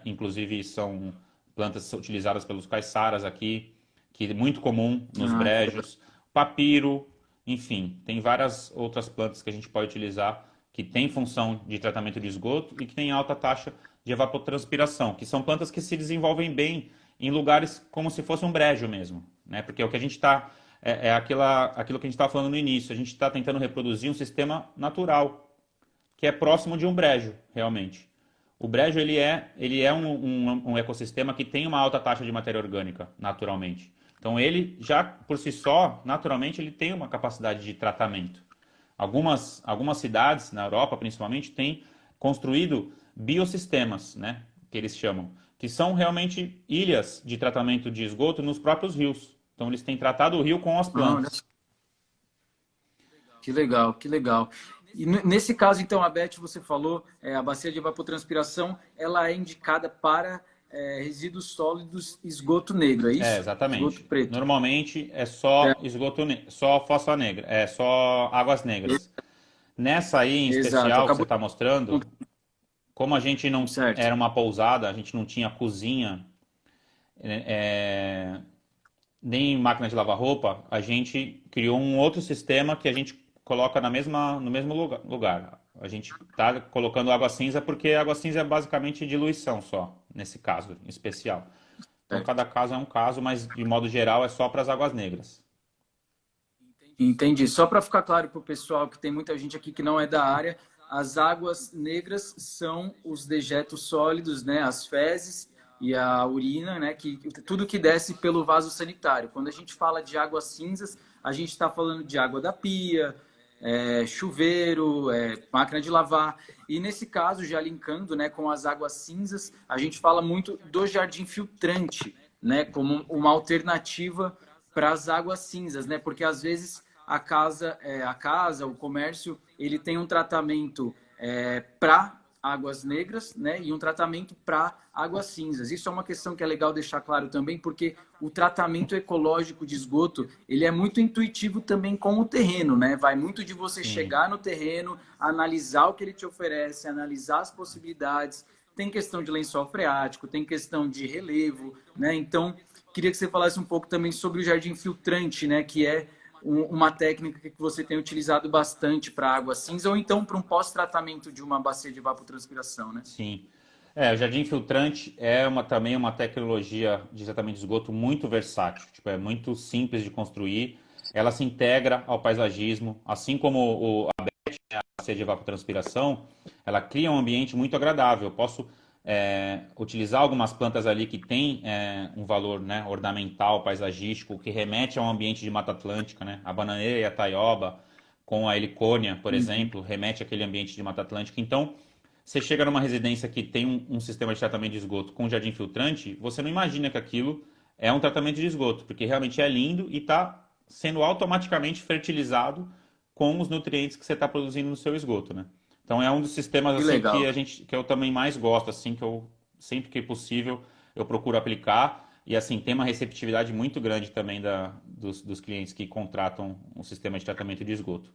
inclusive são plantas utilizadas pelos caiçaras aqui, que é muito comum nos brejos, papiro, enfim, tem várias outras plantas que a gente pode utilizar que têm função de tratamento de esgoto e que têm alta taxa de evapotranspiração, que são plantas que se desenvolvem bem em lugares como se fosse um brejo mesmo, né? Porque o que a gente está aquilo que a gente estava falando no início, a gente está tentando reproduzir um sistema natural, que é próximo de um brejo, realmente. O brejo ele é um ecossistema que tem uma alta taxa de matéria orgânica, naturalmente. Então ele já, por si só, naturalmente, ele tem uma capacidade de tratamento. Algumas cidades, na Europa principalmente, têm construído biossistemas, né, que eles chamam, que são realmente ilhas de tratamento de esgoto nos próprios rios. Então eles têm tratado o rio com as plantas. Que legal, que legal. E nesse caso, então, a Beth, você falou, a bacia de evapotranspiração, ela é indicada para resíduos sólidos esgoto negro, é isso? Exatamente. Esgoto preto. Normalmente é só esgoto, só fossa negra, é só águas negras. Nessa aí em especial que você está mostrando, como a gente não era uma pousada, a gente não tinha cozinha, nem máquina de lavar roupa, a gente criou um outro sistema que a gente coloca no mesmo lugar. A gente está colocando água cinza porque água cinza é basicamente diluição só, nesse caso em especial. Então cada caso é um caso, mas de modo geral é só para as águas negras. Entendi. Só para ficar claro para o pessoal, que tem muita gente aqui que não é da área, as águas negras são os dejetos sólidos, né? As fezes e a urina, né? Tudo que desce pelo vaso sanitário. Quando a gente fala de águas cinzas, a gente está falando de água da pia, chuveiro, máquina de lavar. E nesse caso, já linkando, né, com as águas cinzas, a gente fala muito do jardim filtrante, né? Como uma alternativa para as águas cinzas, né? Porque às vezes a casa, o comércio, ele tem um tratamento para águas negras, né? E um tratamento para águas cinzas. Isso é uma questão que é legal deixar claro também, porque o tratamento ecológico de esgoto, ele é muito intuitivo também com o terreno, né? Vai muito de você chegar no terreno, analisar o que ele te oferece, analisar as possibilidades. Tem questão de lençol freático, tem questão de relevo, né? Então, queria que você falasse um pouco também sobre o jardim filtrante, né? Que é uma técnica que você tem utilizado bastante para água cinza ou então para um pós-tratamento de uma bacia de evapotranspiração, né? Sim. O jardim filtrante é também uma tecnologia de tratamento de esgoto muito versátil. Tipo, é muito simples de construir. Ela se integra ao paisagismo, assim como a bacia de evapotranspiração, ela cria um ambiente muito agradável. Eu posso utilizar algumas plantas ali que têm um valor, né, ornamental, paisagístico, que remete a um ambiente de Mata Atlântica, né? A bananeira e a taioba, com a helicônia, por exemplo, remete àquele ambiente de Mata Atlântica. Então, você chega numa residência que tem um sistema de tratamento de esgoto com jardim filtrante, você não imagina que aquilo é um tratamento de esgoto, porque realmente é lindo e está sendo automaticamente fertilizado com os nutrientes que você está produzindo no seu esgoto, né? Então é um dos sistemas assim, que eu também mais gosto, assim, que eu sempre que possível eu procuro aplicar e assim tem uma receptividade muito grande também dos clientes que contratam um sistema de tratamento de esgoto.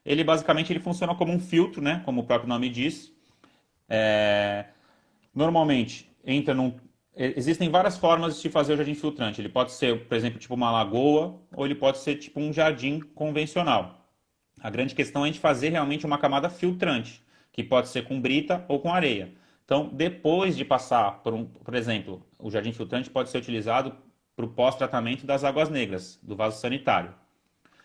Ele basicamente ele funciona como um filtro, né? Como o próprio nome diz. Normalmente existem várias formas de se fazer o jardim filtrante. Ele pode ser, por exemplo, tipo uma lagoa ou ele pode ser tipo um jardim convencional. A grande questão é a gente fazer realmente uma camada filtrante, que pode ser com brita ou com areia. Então, depois de passar por exemplo, o jardim filtrante pode ser utilizado para o pós-tratamento das águas negras, do vaso sanitário.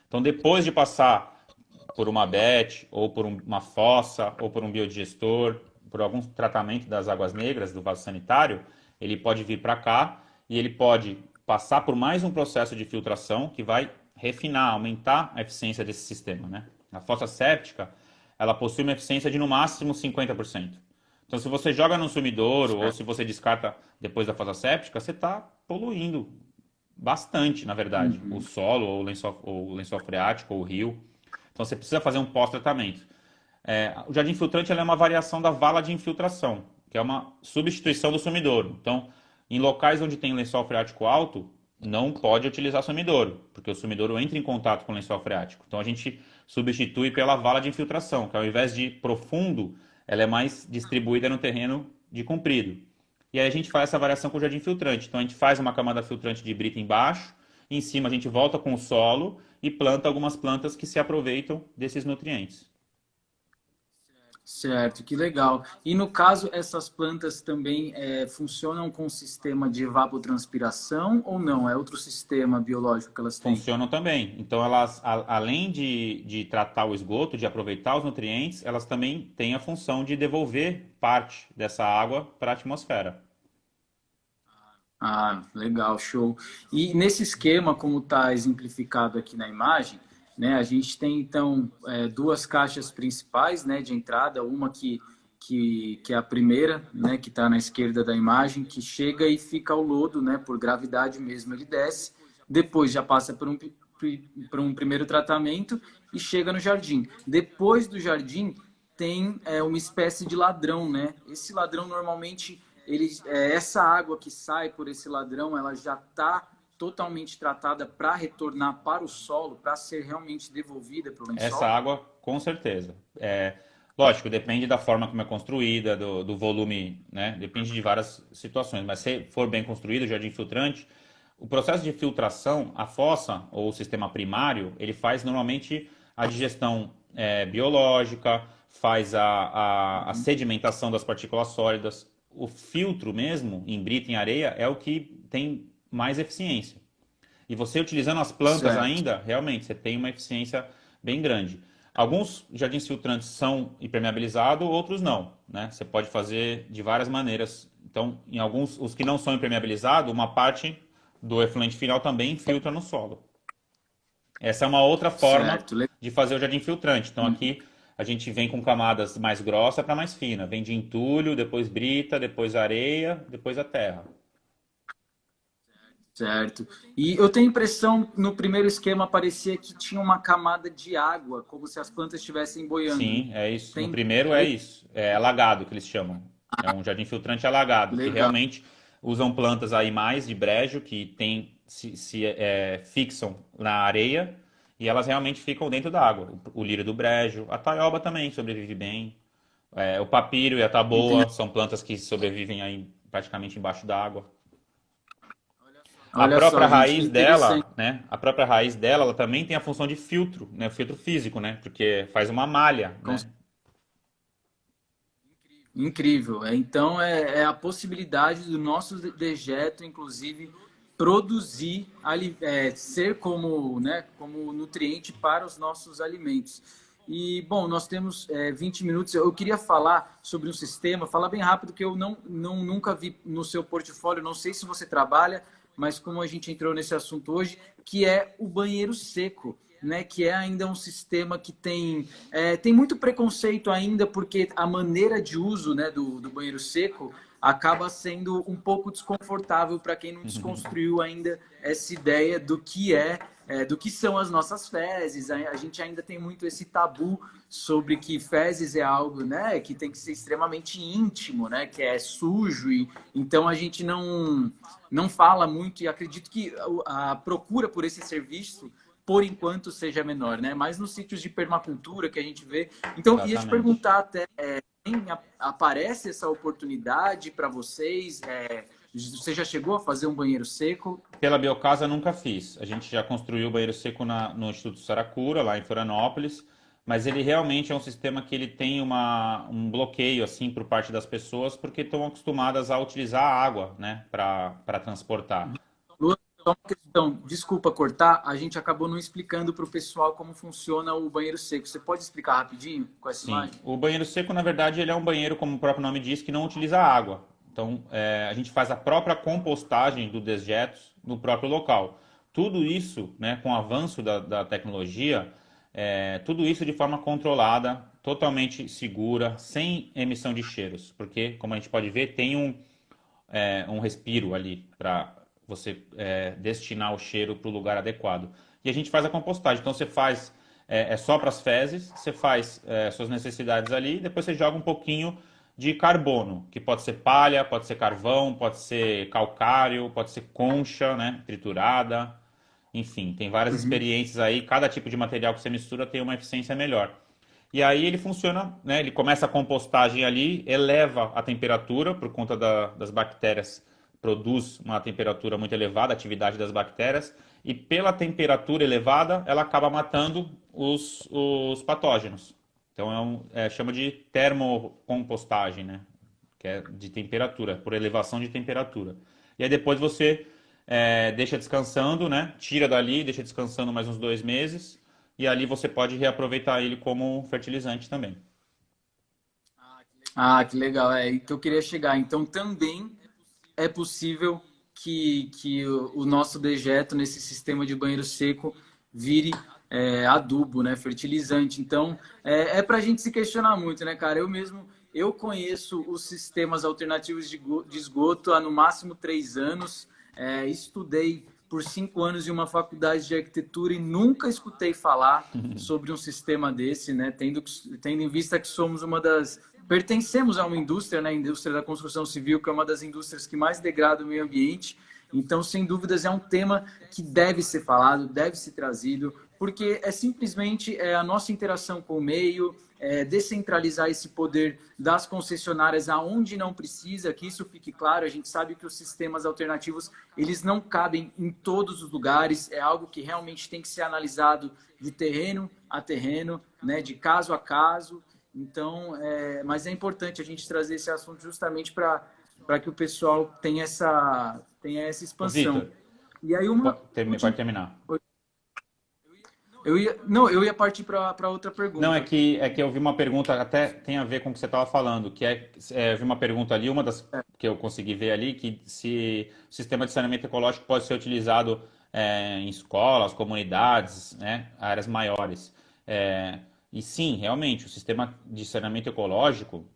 Então, depois de passar por uma BET, ou por uma fossa, ou por um biodigestor, por algum tratamento das águas negras do vaso sanitário, ele pode vir para cá e ele pode passar por mais um processo de filtração que vai refinar, aumentar a eficiência desse sistema, né? A fossa séptica, ela possui uma eficiência de no máximo 50%. Então, se você joga no sumidouro ou se você descarta depois da fossa séptica, você está poluindo bastante, na verdade, o solo ou o lençol freático ou o rio. Então, você precisa fazer um pós-tratamento. O jardim filtrante é uma variação da vala de infiltração, que é uma substituição do sumidouro. Então, em locais onde tem lençol freático alto, não pode utilizar sumidouro, porque o sumidouro entra em contato com o lençol freático. Então a gente substitui pela vala de infiltração, que ao invés de profundo, ela é mais distribuída no terreno de comprido. E aí a gente faz essa variação com o jardim filtrante. Então a gente faz uma camada filtrante de brita embaixo, e em cima a gente volta com o solo e planta algumas plantas que se aproveitam desses nutrientes. Certo, que legal. E no caso, essas plantas também funcionam com sistema de evapotranspiração ou não? É outro sistema biológico que elas têm? Funcionam também. Então, elas, além de tratar o esgoto, de aproveitar os nutrientes, elas também têm a função de devolver parte dessa água para a atmosfera. Ah, legal, show. E nesse esquema, como está exemplificado aqui na imagem, né, a gente tem então duas caixas principais, né, de entrada, uma que é a primeira, né, que está na esquerda da imagem, que chega e fica ao lodo, né, por gravidade mesmo ele desce, depois já passa por um primeiro tratamento e chega no jardim. Depois do jardim tem uma espécie de ladrão, né? Esse ladrão normalmente essa água que sai por esse ladrão, ela já está totalmente tratada para retornar para o solo, para ser realmente devolvida para o Essa lençol? água, com certeza. Lógico, depende da forma como é construída, do volume, né? Depende de várias situações. Mas se for bem construído, o jardim filtrante, o processo de filtração, a fossa ou o sistema primário, ele faz normalmente a digestão biológica, faz a sedimentação das partículas sólidas. O filtro mesmo, em brita, em areia, é o que tem mais eficiência. E você utilizando as plantas Certo. ainda, realmente, você tem uma eficiência bem grande. Alguns jardins filtrantes são impermeabilizados, outros não, né? Você pode fazer de várias maneiras. Então, em alguns, os que não são impermeabilizados, uma parte do efluente final também filtra no solo. Essa é uma outra forma Certo. de fazer o jardim filtrante. Então, Uhum. aqui a gente vem com camadas mais grossas para mais fina. Vem de entulho, depois brita, depois areia, depois a terra. Certo. E eu tenho a impressão, no primeiro esquema, parecia que tinha uma camada de água, como se as plantas estivessem boiando. Sim, é isso. No Tem. primeiro é isso. É alagado que eles chamam. É um jardim filtrante alagado, que Legal. realmente usam plantas aí mais de brejo, que fixam na areia e elas realmente ficam dentro da água. O lírio do brejo, a taioba também sobrevive bem. O papiro e a taboa Entendi. são plantas que sobrevivem aí praticamente embaixo d'água. A Olha só, própria gente, que raiz interessante. dela, né? A própria raiz dela, ela também tem a função de filtro, né? Filtro físico, né? Porque faz uma malha, né? Incrível. Então, é a possibilidade do nosso dejeto, inclusive, produzir, ser como, né, como nutriente para os nossos alimentos. E, bom, nós temos 20 minutos. Eu queria falar sobre um sistema, falar bem rápido, que eu nunca vi no seu portfólio, não sei se você trabalha, mas como a gente entrou nesse assunto hoje, que é o banheiro seco. Né, que é ainda um sistema que tem muito preconceito ainda, porque a maneira de uso, né, do banheiro seco acaba sendo um pouco desconfortável para quem não desconstruiu ainda essa ideia do que são as nossas fezes. A gente ainda tem muito esse tabu sobre que fezes é algo, né, que tem que ser extremamente íntimo, né, que é sujo, e então a gente não fala muito, e acredito que a procura por esse serviço por enquanto seja menor, né? Mas nos sítios de permacultura que a gente vê. Então, ia te Exatamente. perguntar até, aparece essa oportunidade para vocês? Você já chegou a fazer um banheiro seco? Pela Biocasa nunca fiz. A gente já construiu o banheiro seco no Instituto Saracura, lá em Florianópolis, mas ele realmente é um sistema que ele tem um bloqueio assim por parte das pessoas porque estão acostumadas a utilizar a água, né, para transportar. Lu, só uma questão, desculpa cortar, a gente acabou não explicando para o pessoal como funciona o banheiro seco. Você pode explicar rapidinho com essa Sim, imagem? o banheiro seco, na verdade, ele é um banheiro, como o próprio nome diz, que não utiliza água. Então, a gente faz a própria compostagem dos dejetos no próprio local. Tudo isso, né, com o avanço da tecnologia, tudo isso de forma controlada, totalmente segura, sem emissão de cheiros. Porque, como a gente pode ver, tem um respiro ali para você destinar o cheiro para o lugar adequado. E a gente faz a compostagem. Então você faz só para as fezes, você faz suas necessidades ali, depois você joga um pouquinho de carbono, que pode ser palha, pode ser carvão, pode ser calcário, pode ser concha, né, triturada. Enfim, tem várias Uhum. experiências aí. Cada tipo de material que você mistura tem uma eficiência melhor. E aí ele funciona, né? Ele começa a compostagem ali, eleva a temperatura por conta das bactérias, produz uma temperatura muito elevada, a atividade das bactérias, e pela temperatura elevada ela acaba matando os patógenos. Então, chama de termocompostagem, né? Que é de temperatura, por elevação de temperatura. E aí depois você deixa descansando, né? Tira dali, deixa descansando mais uns 2 meses, e ali você pode reaproveitar ele como fertilizante também. Ah, que legal. É aí que eu queria chegar. Então, também é possível que o nosso dejeto nesse sistema de banheiro seco vire adubo, né? Fertilizante. Então, é para a gente se questionar muito, né, cara? Eu conheço os sistemas alternativos de esgoto há no máximo 3 anos. Estudei por 5 anos em uma faculdade de arquitetura e nunca escutei falar sobre um sistema desse, né? Tendo em vista que somos pertencemos a uma indústria, né? A indústria da construção civil, que é uma das indústrias que mais degrada o meio ambiente. Então, sem dúvidas, é um tema que deve ser falado, deve ser trazido, porque é simplesmente a nossa interação com o meio, descentralizar esse poder das concessionárias aonde não precisa, que isso fique claro. A gente sabe que os sistemas alternativos, eles não cabem em todos os lugares, é algo que realmente tem que ser analisado de terreno a terreno, né? De caso a caso. Então, mas é importante a gente trazer esse assunto justamente para que o pessoal tenha essa Ô, expansão. Vitor, E aí uma pode terminar. eu ia partir para outra Não, pergunta. é que eu vi uma pergunta, até tem a ver com o que você estava falando, que eu vi uma pergunta ali, uma das que eu consegui ver ali, que se o sistema de saneamento ecológico pode ser utilizado em escolas, comunidades, né, áreas maiores. E sim, realmente, o sistema de saneamento ecológico,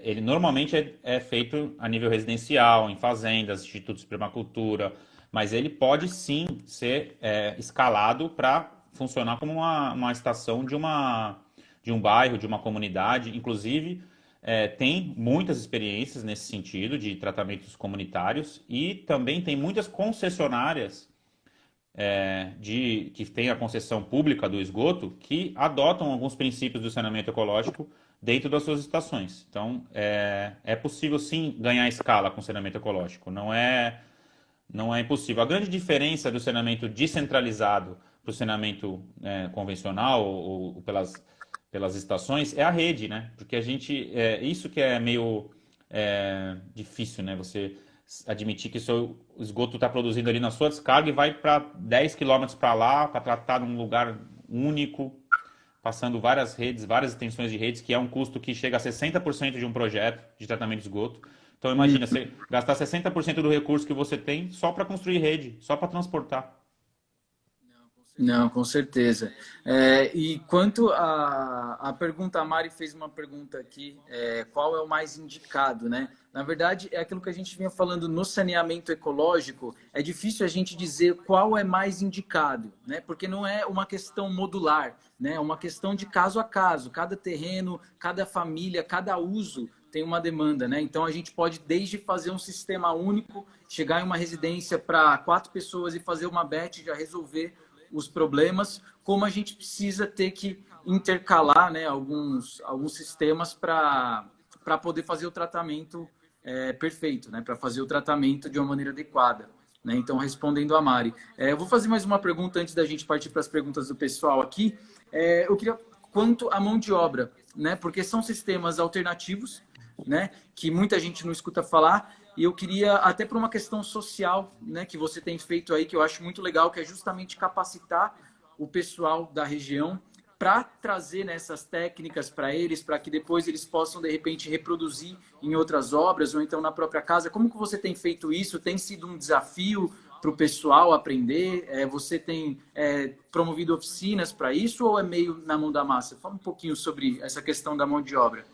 ele normalmente é feito a nível residencial, em fazendas, institutos de permacultura, mas ele pode sim ser escalado para funcionar como uma estação de um bairro, de uma comunidade. Inclusive, tem muitas experiências nesse sentido de tratamentos comunitários e também tem muitas concessionárias que têm a concessão pública do esgoto que adotam alguns princípios do saneamento ecológico dentro das suas estações. Então, é possível sim ganhar escala com saneamento ecológico. Não é impossível. A grande diferença do saneamento descentralizado para o saneamento convencional ou pelas estações é a rede, né? Porque isso que é meio difícil, né? Você admitir que o seu esgoto está produzindo ali na sua descarga e vai para 10 quilômetros para lá para tratar num lugar único, passando várias redes, várias extensões de redes, que é um custo que chega a 60% de um projeto de tratamento de esgoto. Então imagina, você gastar 60% do recurso que você tem só para construir rede, só para transportar. Não, com certeza. E quanto a pergunta, a Mari fez uma pergunta aqui, qual é o mais indicado, né? Na verdade, é aquilo que a gente vinha falando no saneamento ecológico, é difícil a gente dizer qual é mais indicado, né? Porque não é uma questão modular, né? É uma questão de caso a caso, cada terreno, cada família, cada uso tem uma demanda, né? Então a gente pode desde fazer um sistema único, chegar em uma residência para 4 pessoas e fazer uma bet, já resolver os problemas, como a gente precisa ter que intercalar, né, alguns sistemas para poder fazer o tratamento perfeito, né, para fazer o tratamento de uma maneira adequada. Né? Então, respondendo a Mari. Eu vou fazer mais uma pergunta antes da gente partir para as perguntas do pessoal aqui. Eu queria, quanto à mão de obra, né, porque são sistemas alternativos, né, que muita gente não escuta falar, e eu queria, até por uma questão social, né, que você tem feito aí, que eu acho muito legal, que é justamente capacitar o pessoal da região para trazer nessas técnicas para eles, para que depois eles possam, de repente, reproduzir em outras obras ou então na própria casa. Como que você tem feito isso? Tem sido um desafio para o pessoal aprender? Você tem promovido oficinas para isso ou é meio na mão da massa? Fala um pouquinho sobre essa questão da mão de obra.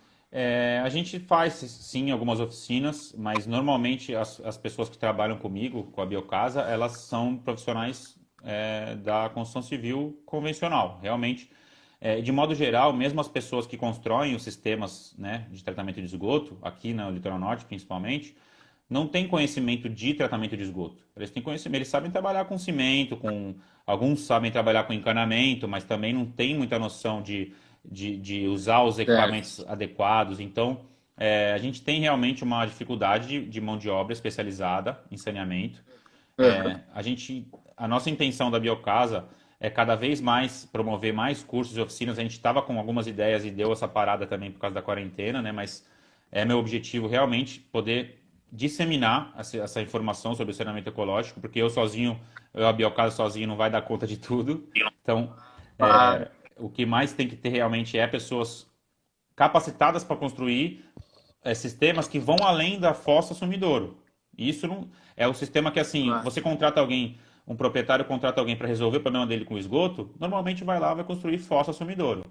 A gente faz sim algumas oficinas, mas normalmente as pessoas que trabalham comigo, com a Biocasa, elas são profissionais da construção civil convencional. Realmente, de modo geral, mesmo as pessoas que constroem os sistemas, né, de tratamento de esgoto, aqui no Litoral Norte principalmente, não têm conhecimento de tratamento de esgoto. Eles têm conhecimento, eles sabem trabalhar com cimento, alguns sabem trabalhar com encanamento, mas também não têm muita noção de usar os equipamentos adequados. Então, a gente tem realmente uma dificuldade de mão de obra especializada em saneamento. A nossa intenção da Biocasa é cada vez mais promover mais cursos e oficinas. A gente estava com algumas ideias e deu essa parada também por causa da quarentena, né? Mas é meu objetivo realmente poder disseminar essa informação sobre o saneamento ecológico, porque eu sozinho, eu, a Biocasa sozinho, não vai dar conta de tudo. Então, Claro, o que mais tem que ter realmente é pessoas capacitadas para construir sistemas que vão além da fossa sumidouro. Isso não é o sistema que assim, claro. você contrata alguém, um proprietário contrata alguém para resolver o problema dele com esgoto, normalmente vai lá e vai construir fossa sumidouro.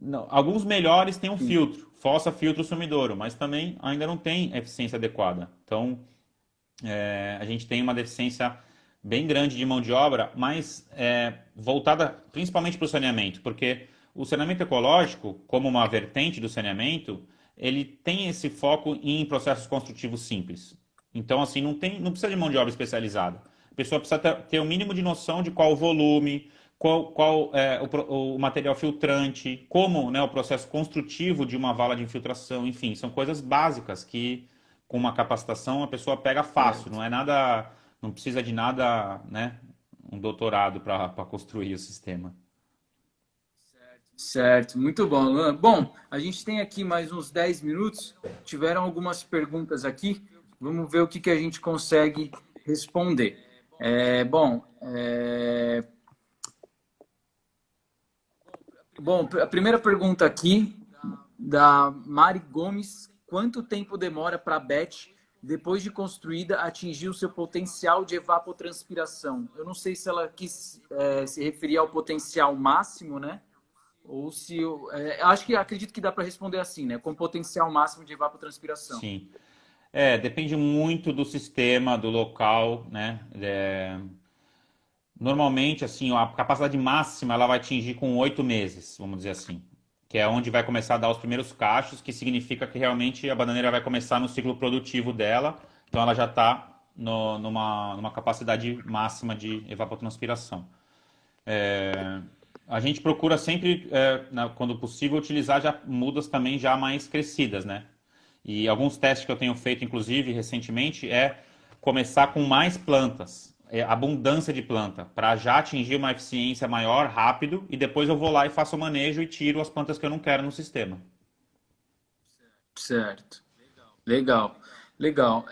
Não, alguns melhores têm um Sim. filtro, fossa, filtro, sumidouro, mas também ainda não tem eficiência adequada. Então, a gente tem uma deficiência bem grande de mão de obra, mas voltada principalmente para o saneamento, porque o saneamento ecológico, como uma vertente do saneamento, ele tem esse foco em processos construtivos simples. Então, assim, não precisa de mão de obra especializada. A pessoa precisa ter o mínimo de noção de qual o volume, qual é o material filtrante, como, né, o processo construtivo de uma vala de infiltração, enfim, são coisas básicas que com uma capacitação a pessoa pega fácil, Certo. não é nada, não precisa de nada, né, um doutorado para construir o sistema. Certo, muito bom, Luan. Bom, a gente tem aqui mais uns 10 minutos. Tiveram algumas perguntas aqui. Vamos ver o que, que a gente consegue responder. Bom, a primeira pergunta aqui da Mari Gomes: quanto tempo demora para a BET, depois de construída, atingir o seu potencial de evapotranspiração? Eu não sei se ela quis se referir ao potencial máximo, né? Ou se acho que acredito que dá para responder assim, né? Com potencial máximo de evapotranspiração. Sim. Depende muito do sistema, do local, né? Normalmente, assim, a capacidade máxima ela vai atingir com 8 meses, vamos dizer assim, que é onde vai começar a dar os primeiros cachos, que significa que realmente a bananeira vai começar no ciclo produtivo dela, então ela já está numa capacidade máxima de evapotranspiração. A gente procura sempre, quando possível, utilizar já mudas também já mais crescidas, né? E alguns testes que eu tenho feito, inclusive, recentemente, é começar com mais plantas, abundância de planta, para já atingir uma eficiência maior, rápido, e depois eu vou lá e faço o manejo e tiro as plantas que eu não quero no sistema. Certo. Legal. Legal.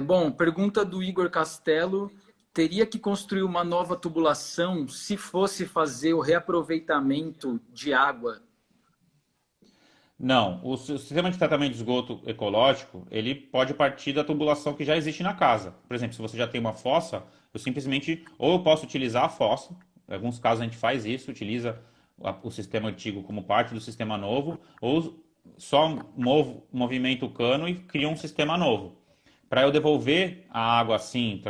Bom, pergunta do Igor Castelo: teria que construir uma nova tubulação se fosse fazer o reaproveitamento de água? Não, o sistema de tratamento de esgoto ecológico, ele pode partir da tubulação que já existe na casa. Por exemplo, se você já tem uma fossa, eu simplesmente, ou eu posso utilizar a fossa, em alguns casos a gente faz isso, utiliza o sistema antigo como parte do sistema novo, ou só movimento o cano e cria um sistema novo. Para eu devolver a água assim,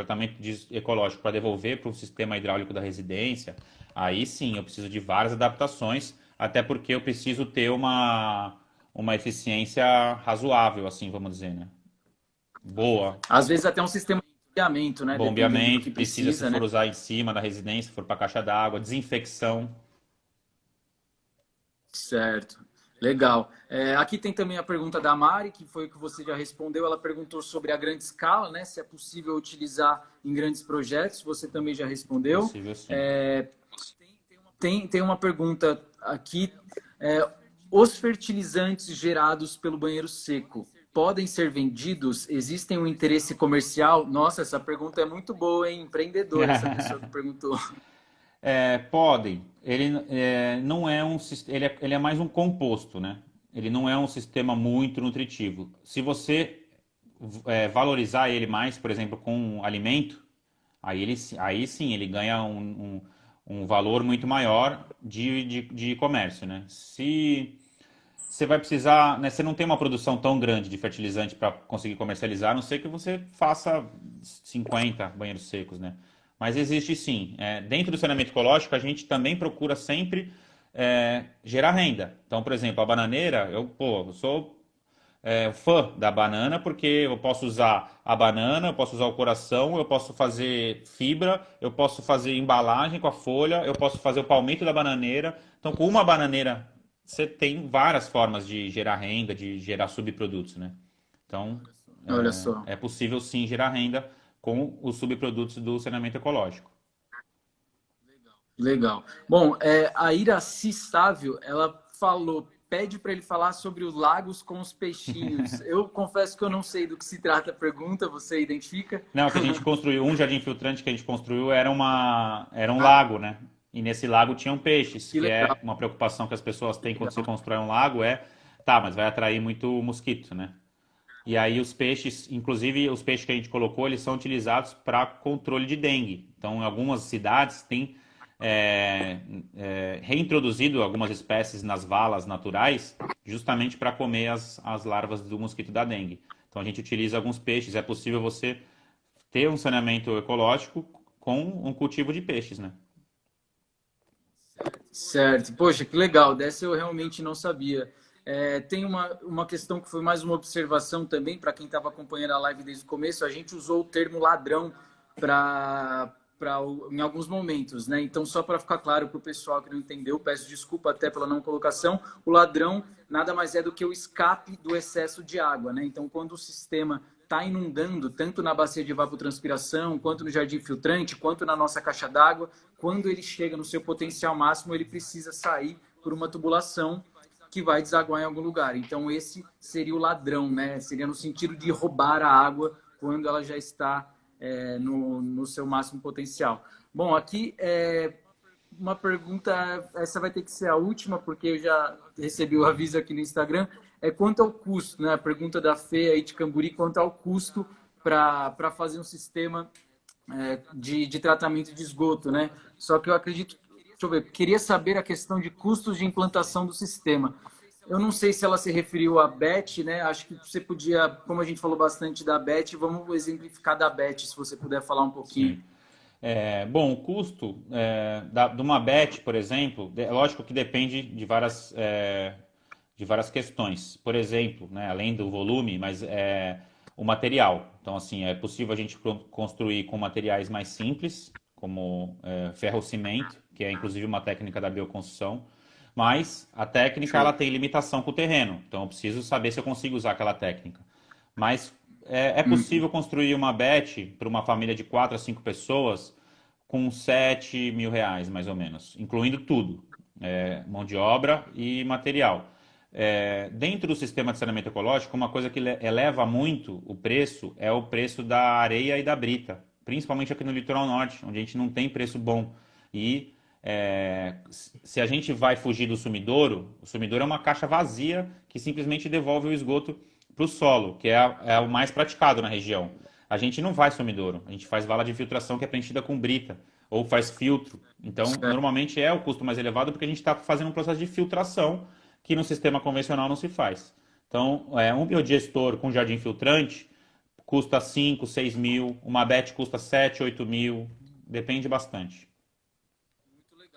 ecológico, para devolver para o sistema hidráulico da residência, aí sim eu preciso de várias adaptações, até porque eu preciso ter uma eficiência razoável, assim, vamos dizer, né? Boa. Às vezes até um sistema de bombeamento, né? Dependendo do que Bombeamento, precisa se precisa, né? for usar em cima da residência, se for para caixa d'água, desinfecção. Certo. Legal. Aqui tem também a pergunta da Mari, que foi o que você já respondeu. Ela perguntou sobre a grande escala, né? Se é possível utilizar em grandes projetos. Você também já respondeu. Possível sim. Tem uma pergunta aqui. Os fertilizantes gerados pelo banheiro seco podem ser vendidos? Existem um interesse comercial? Nossa, essa pergunta é muito boa, hein? Empreendedora, essa pessoa que perguntou. Podem. Ele não é ele é mais um composto, né? Ele não é um sistema muito nutritivo. Se você valorizar ele mais, por exemplo, com um alimento, aí sim ele ganha um valor muito maior de comércio, né? Se você vai precisar, né, você não tem uma produção tão grande de fertilizante para conseguir comercializar, a não ser que você faça 50 banheiros secos, né? Mas existe sim. Dentro do saneamento ecológico, a gente também procura sempre gerar renda. Então, por exemplo, a bananeira, eu sou fã da banana porque eu posso usar a banana, eu posso usar o coração, eu posso fazer fibra, eu posso fazer embalagem com a folha, eu posso fazer o palmito da bananeira. Então, com uma bananeira, você tem várias formas de gerar renda, de gerar subprodutos, né? Então, Olha só. é possível sim gerar renda com os subprodutos do saneamento ecológico. Legal. Bom, a Iraci Sávio, ela pede para ele falar sobre os lagos com os peixinhos. Eu confesso que eu não sei do que se trata a pergunta, você identifica? Não, que a gente construiu, um jardim filtrante que a gente construiu era um lago, né? E nesse lago tinham peixes, Que que legal, é uma preocupação que as pessoas que têm quando se legal. constrói um lago, tá, mas vai atrair muito mosquito, né? E aí os peixes, inclusive os peixes que a gente colocou, eles são utilizados para controle de dengue. Então, em algumas cidades tem reintroduzido algumas espécies nas valas naturais, justamente para comer as larvas do mosquito da dengue. Então, a gente utiliza alguns peixes. É possível você ter um saneamento ecológico com um cultivo de peixes, né? Certo. Poxa, que legal. Dessa eu realmente não sabia. Tem uma questão que foi mais uma observação também, para quem estava acompanhando a live desde o começo, a gente usou o termo ladrão para em alguns momentos, né? Então, só para ficar claro para o pessoal que não entendeu, peço desculpa até pela não colocação, o ladrão nada mais é do que o escape do excesso de água, né? Então, quando o sistema está inundando, tanto na bacia de evapotranspiração, quanto no jardim filtrante, quanto na nossa caixa d'água, quando ele chega no seu potencial máximo, ele precisa sair por uma tubulação que vai desaguar em algum lugar. Então, esse seria o ladrão, né? Seria no sentido de roubar a água quando ela já está no seu máximo potencial. Bom, aqui uma pergunta, essa vai ter que ser a última, porque eu já recebi o aviso aqui no Instagram, quanto ao custo, né? A pergunta da Fê aí de Camburi, quanto ao custo para fazer um sistema de tratamento de esgoto, né? Só que eu acredito, deixa eu ver, queria saber a questão de custos de implantação do sistema. Eu não sei se ela se referiu à BET, né? Acho que você podia, como a gente falou bastante da BET, vamos exemplificar da BET, se você puder falar um pouquinho. Sim. Bom, o custo de uma bet, por exemplo, é lógico que depende de várias questões. Por exemplo, né, além do volume, mas o material. Então, assim, é possível a gente construir com materiais mais simples, como ferro-cimento, que é inclusive uma técnica da bioconstrução, mas a técnica ela Show. tem limitação com o terreno. Então, eu preciso saber se eu consigo usar aquela técnica. Mas é possível construir uma bet para uma família de 4 a 5 pessoas com 7 mil reais, mais ou menos, incluindo tudo, mão de obra e material. Dentro do sistema de saneamento ecológico, uma coisa que eleva muito o preço é o preço da areia e da brita, principalmente aqui no litoral norte, onde a gente não tem preço bom. E se a gente vai fugir do sumidouro, o sumidouro é uma caixa vazia que simplesmente devolve o esgoto para o solo, que é o mais praticado na região. A gente não faz sumidouro, a gente faz vala de infiltração que é preenchida com brita, ou faz filtro. Então, normalmente é o custo mais elevado porque a gente está fazendo um processo de filtração que no sistema convencional não se faz. Então, um biodigestor com jardim filtrante custa 5, 6 mil, uma BET custa 7, 8 mil, depende bastante.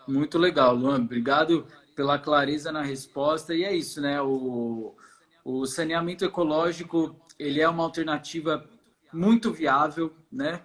Muito legal, Luan. Obrigado pela clareza na resposta. E é isso, né? O saneamento ecológico, ele é uma alternativa muito viável, né?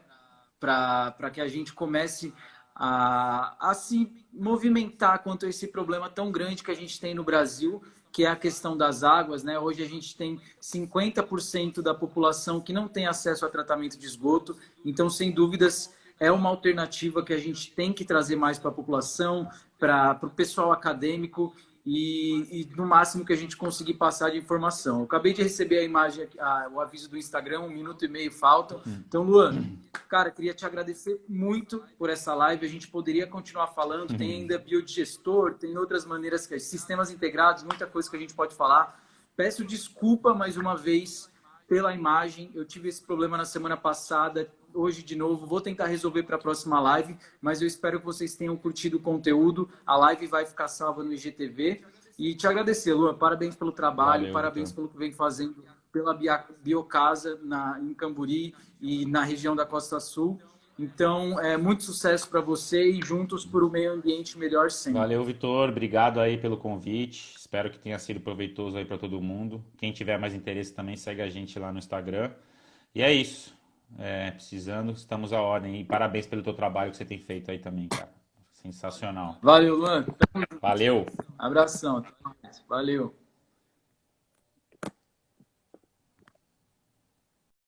Para que a gente comece a se movimentar quanto a esse problema tão grande que a gente tem no Brasil, que é a questão das águas, né? Hoje a gente tem 50% da população que não tem acesso a tratamento de esgoto, então, sem dúvidas, é uma alternativa que a gente tem que trazer mais para a população, para o pessoal acadêmico e no máximo que a gente conseguir passar de informação. Eu acabei de receber a imagem, o aviso do Instagram, 1 minuto e meio faltam. Então, Luan, cara, queria te agradecer muito por essa live. A gente poderia continuar falando, tem ainda biodigestor, tem outras maneiras, sistemas integrados, muita coisa que a gente pode falar. Peço desculpa mais uma vez pela imagem. Eu tive esse problema na semana passada, hoje de novo. Vou tentar resolver para a próxima live, mas eu espero que vocês tenham curtido o conteúdo. A live vai ficar salva no IGTV. E te agradecer, Luan. Parabéns pelo trabalho, Valeu, parabéns Vitor. pelo que vem fazendo pela Biocasa em Camburi e na região da Costa Sul. Então, muito sucesso para você e juntos por um meio ambiente melhor sempre. Valeu, Vitor. Obrigado aí pelo convite. Espero que tenha sido proveitoso aí para todo mundo. Quem tiver mais interesse também segue a gente lá no Instagram. E é isso. Precisando, estamos à ordem. E parabéns pelo teu trabalho que você tem feito aí também, cara. Sensacional. Valeu, Luan. Valeu. Abração. Valeu.